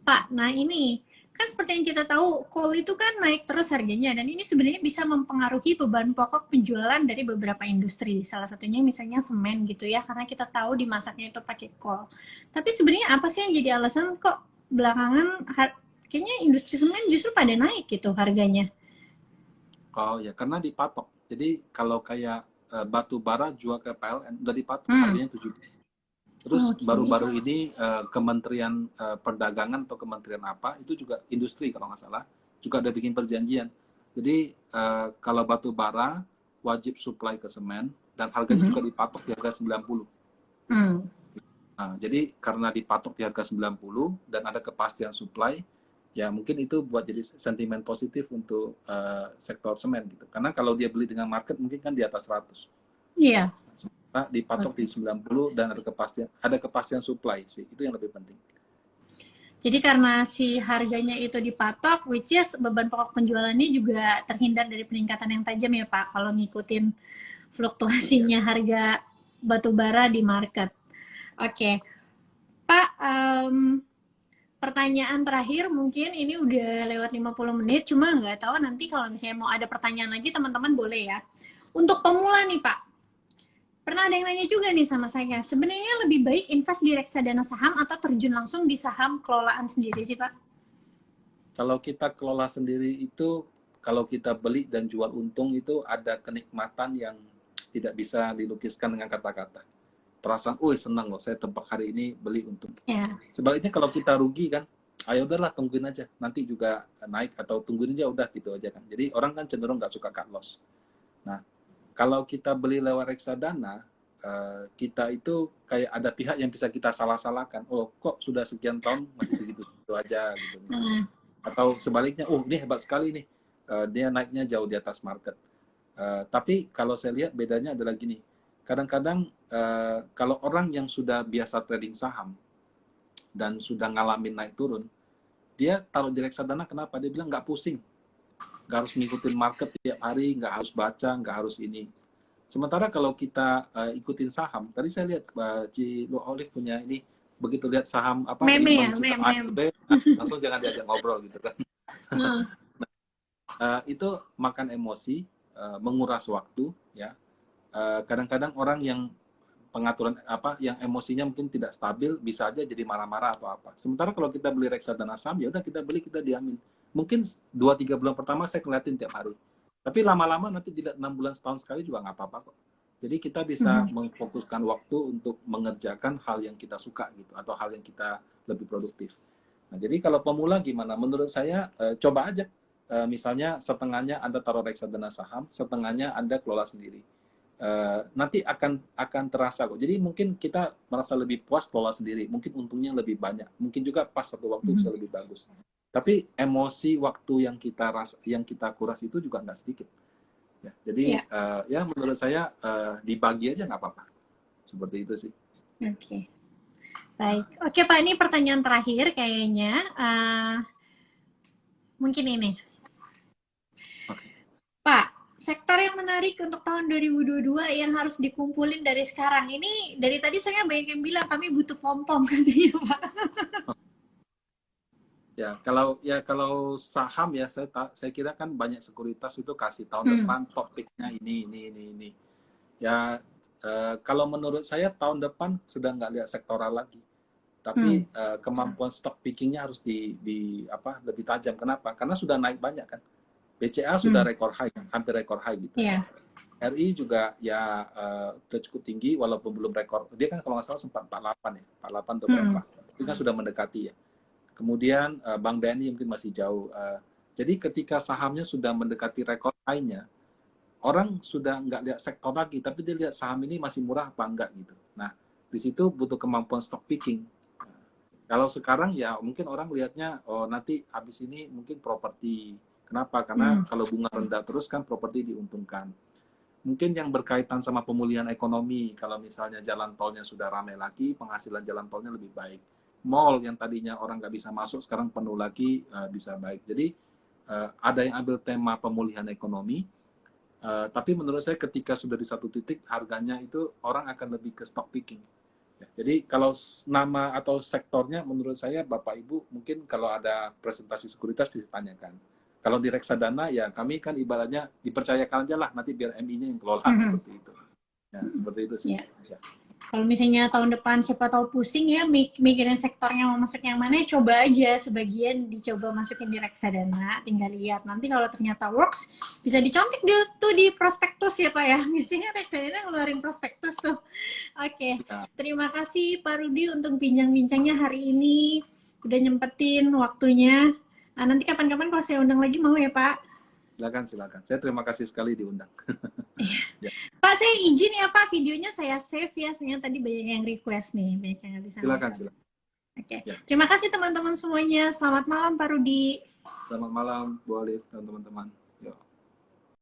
Pak, nah ini kan seperti yang kita tahu, coal itu kan naik terus harganya, dan ini sebenarnya bisa mempengaruhi beban pokok penjualan dari beberapa industri. Salah satunya misalnya semen gitu ya, karena kita tahu dimasaknya itu pakai coal. Tapi sebenarnya apa sih yang jadi alasan kok belakangan kayaknya industri semen justru pada naik gitu harganya? Oh ya, karena dipatok. Jadi kalau kayak batu bara jual ke PLN udah dipatok harganya 7. Terus baru-baru ini Kementerian Perdagangan atau Kementerian apa itu juga industri kalau nggak salah juga ada bikin perjanjian. Jadi kalau batu bara wajib supply ke semen dan harganya juga dipatok di harga 90. Nah, jadi karena dipatok di harga 90 dan ada kepastian supply, ya mungkin itu buat jadi sentimen positif untuk sektor semen gitu. Karena kalau dia beli dengan market mungkin kan di atas 100. Iya. Dipatok di 90 dan ada kepastian supply sih, itu yang lebih penting. Jadi karena si harganya itu dipatok, which is beban pokok penjualannya juga terhindar dari peningkatan yang tajam ya Pak, kalau ngikutin fluktuasinya harga batu bara di market. Oke. Pak, pertanyaan terakhir mungkin ini udah lewat 50 menit, cuma nggak tahu nanti kalau misalnya mau ada pertanyaan lagi teman-teman boleh ya. Untuk pemula nih Pak, pernah ada yang nanya juga nih sama saya, sebenarnya lebih baik invest di reksadana saham atau terjun langsung di saham kelolaan sendiri sih Pak? Kalau kita kelola sendiri itu, kalau kita beli dan jual untung itu ada kenikmatan yang tidak bisa dilukiskan dengan kata-kata. Perasaan, senang loh saya tebak hari ini beli untung. Yeah. Sebaliknya kalau kita rugi kan, ayo udahlah tungguin aja, nanti juga naik atau tungguin aja udah gitu aja kan. Jadi orang kan cenderung nggak suka cut loss. Nah, kalau kita beli lewat reksadana, kita itu kayak ada pihak yang bisa kita salah-salahkan. Oh, kok sudah sekian tahun masih segitu aja gitu misalnya. Atau sebaliknya, ini hebat sekali nih, dia naiknya jauh di atas market. Tapi kalau saya lihat bedanya adalah gini, kadang-kadang kalau orang yang sudah biasa trading saham dan sudah ngalamin naik turun, dia taruh di reksadana kenapa? Dia bilang nggak pusing. nggak harus ngikutin market tiap hari, nggak harus baca, nggak harus ini. Sementara kalau kita ikutin saham, tadi saya lihat Ci Olive punya ini, begitu lihat saham apa Meme ya, menunjukkan meme. ARB, langsung jangan diajak ngobrol gitu kan. Hmm. Itu makan emosi, menguras waktu, ya. Kadang-kadang orang yang pengaturan apa yang emosinya mungkin tidak stabil bisa aja jadi marah-marah atau apa. Sementara kalau kita beli reksadana saham ya udah kita beli kita diamin. Mungkin 2-3 bulan pertama saya ngeliatin tiap hari. Tapi lama-lama nanti dilihat 6 bulan setahun sekali juga nggak apa-apa kok. Jadi kita bisa memfokuskan waktu untuk mengerjakan hal yang kita suka gitu atau hal yang kita lebih produktif. Nah, jadi kalau pemula gimana? Menurut saya coba aja. Misalnya setengahnya Anda taruh reksadana saham, setengahnya Anda kelola sendiri. Nanti akan terasa kok. Jadi mungkin kita merasa lebih puas kelola sendiri, mungkin untungnya lebih banyak, mungkin juga pas satu waktu bisa lebih bagus. Tapi emosi waktu yang kita kuras itu juga nggak sedikit. Ya, jadi ya menurut saya dibagi aja nggak apa-apa. Seperti itu sih. Oke. Baik. Oke Pak, ini pertanyaan terakhir kayaknya. Mungkin ini. Pak, sektor yang menarik untuk tahun 2022 yang harus dikumpulin dari sekarang. Ini dari tadi soalnya banyak yang bilang kami butuh pom-pom katanya Pak. Kalau saham ya saya kira kan banyak sekuritas itu kasih tahun depan topiknya ini. Ya kalau menurut saya tahun depan sudah nggak lihat sektoral lagi. Tapi kemampuan stock pickingnya harus lebih tajam. Kenapa? Karena sudah naik banyak kan. BCA sudah rekor high, hampir rekor high gitu. Yeah. RI juga ya sudah cukup tinggi walaupun belum rekor. Dia kan kalau nggak salah sempat 48 ya, 48 atau berapa. Itu kan sudah mendekati ya. Kemudian Bank BNI mungkin masih jauh. Jadi ketika sahamnya sudah mendekati rekor high-nya, orang sudah nggak lihat sektor lagi, tapi dia lihat saham ini masih murah apa enggak gitu. Nah, di situ butuh kemampuan stock picking. Kalau sekarang ya mungkin orang lihatnya, oh nanti habis ini mungkin properti. Kenapa? Karena kalau bunga rendah terus kan properti diuntungkan. Mungkin yang berkaitan sama pemulihan ekonomi, kalau misalnya jalan tolnya sudah ramai lagi, penghasilan jalan tolnya lebih baik. Mall yang tadinya orang nggak bisa masuk, sekarang penuh lagi, bisa baik. Jadi ada yang ambil tema pemulihan ekonomi, tapi menurut saya ketika sudah di satu titik, harganya itu orang akan lebih ke stock picking. Ya, jadi kalau nama atau sektornya menurut saya Bapak Ibu mungkin kalau ada presentasi sekuritas bisa tanyakan. Kalau di reksadana ya kami kan ibaratnya dipercayakan aja lah nanti biar MI-nya yang kelola seperti itu. Ya, seperti itu sih. Yeah. Ya. Kalau misalnya tahun depan siapa tahu pusing ya mikirin sektornya mau masuk yang mana, coba aja sebagian dicoba masukin di reksadana, tinggal lihat nanti kalau ternyata works bisa dicontek tuh di prospektus ya Pak ya. Biasanya reksadana ngeluarin prospektus tuh. Oke. Ya. Terima kasih Pak Rudi untuk bincang-bincangnya hari ini, udah nyempetin waktunya. Nah, nanti kapan-kapan kalau saya undang lagi mau ya Pak? Silakan. Saya terima kasih sekali diundang. Ya. Pak, saya izin ya Pak, videonya saya save ya, soalnya tadi banyak yang request nih, banyak yang nggak bisa. Silakan. Oke. Ya. Terima kasih teman-teman semuanya. Selamat malam Pak Rudi. Selamat malam Bu Olive dan teman-teman.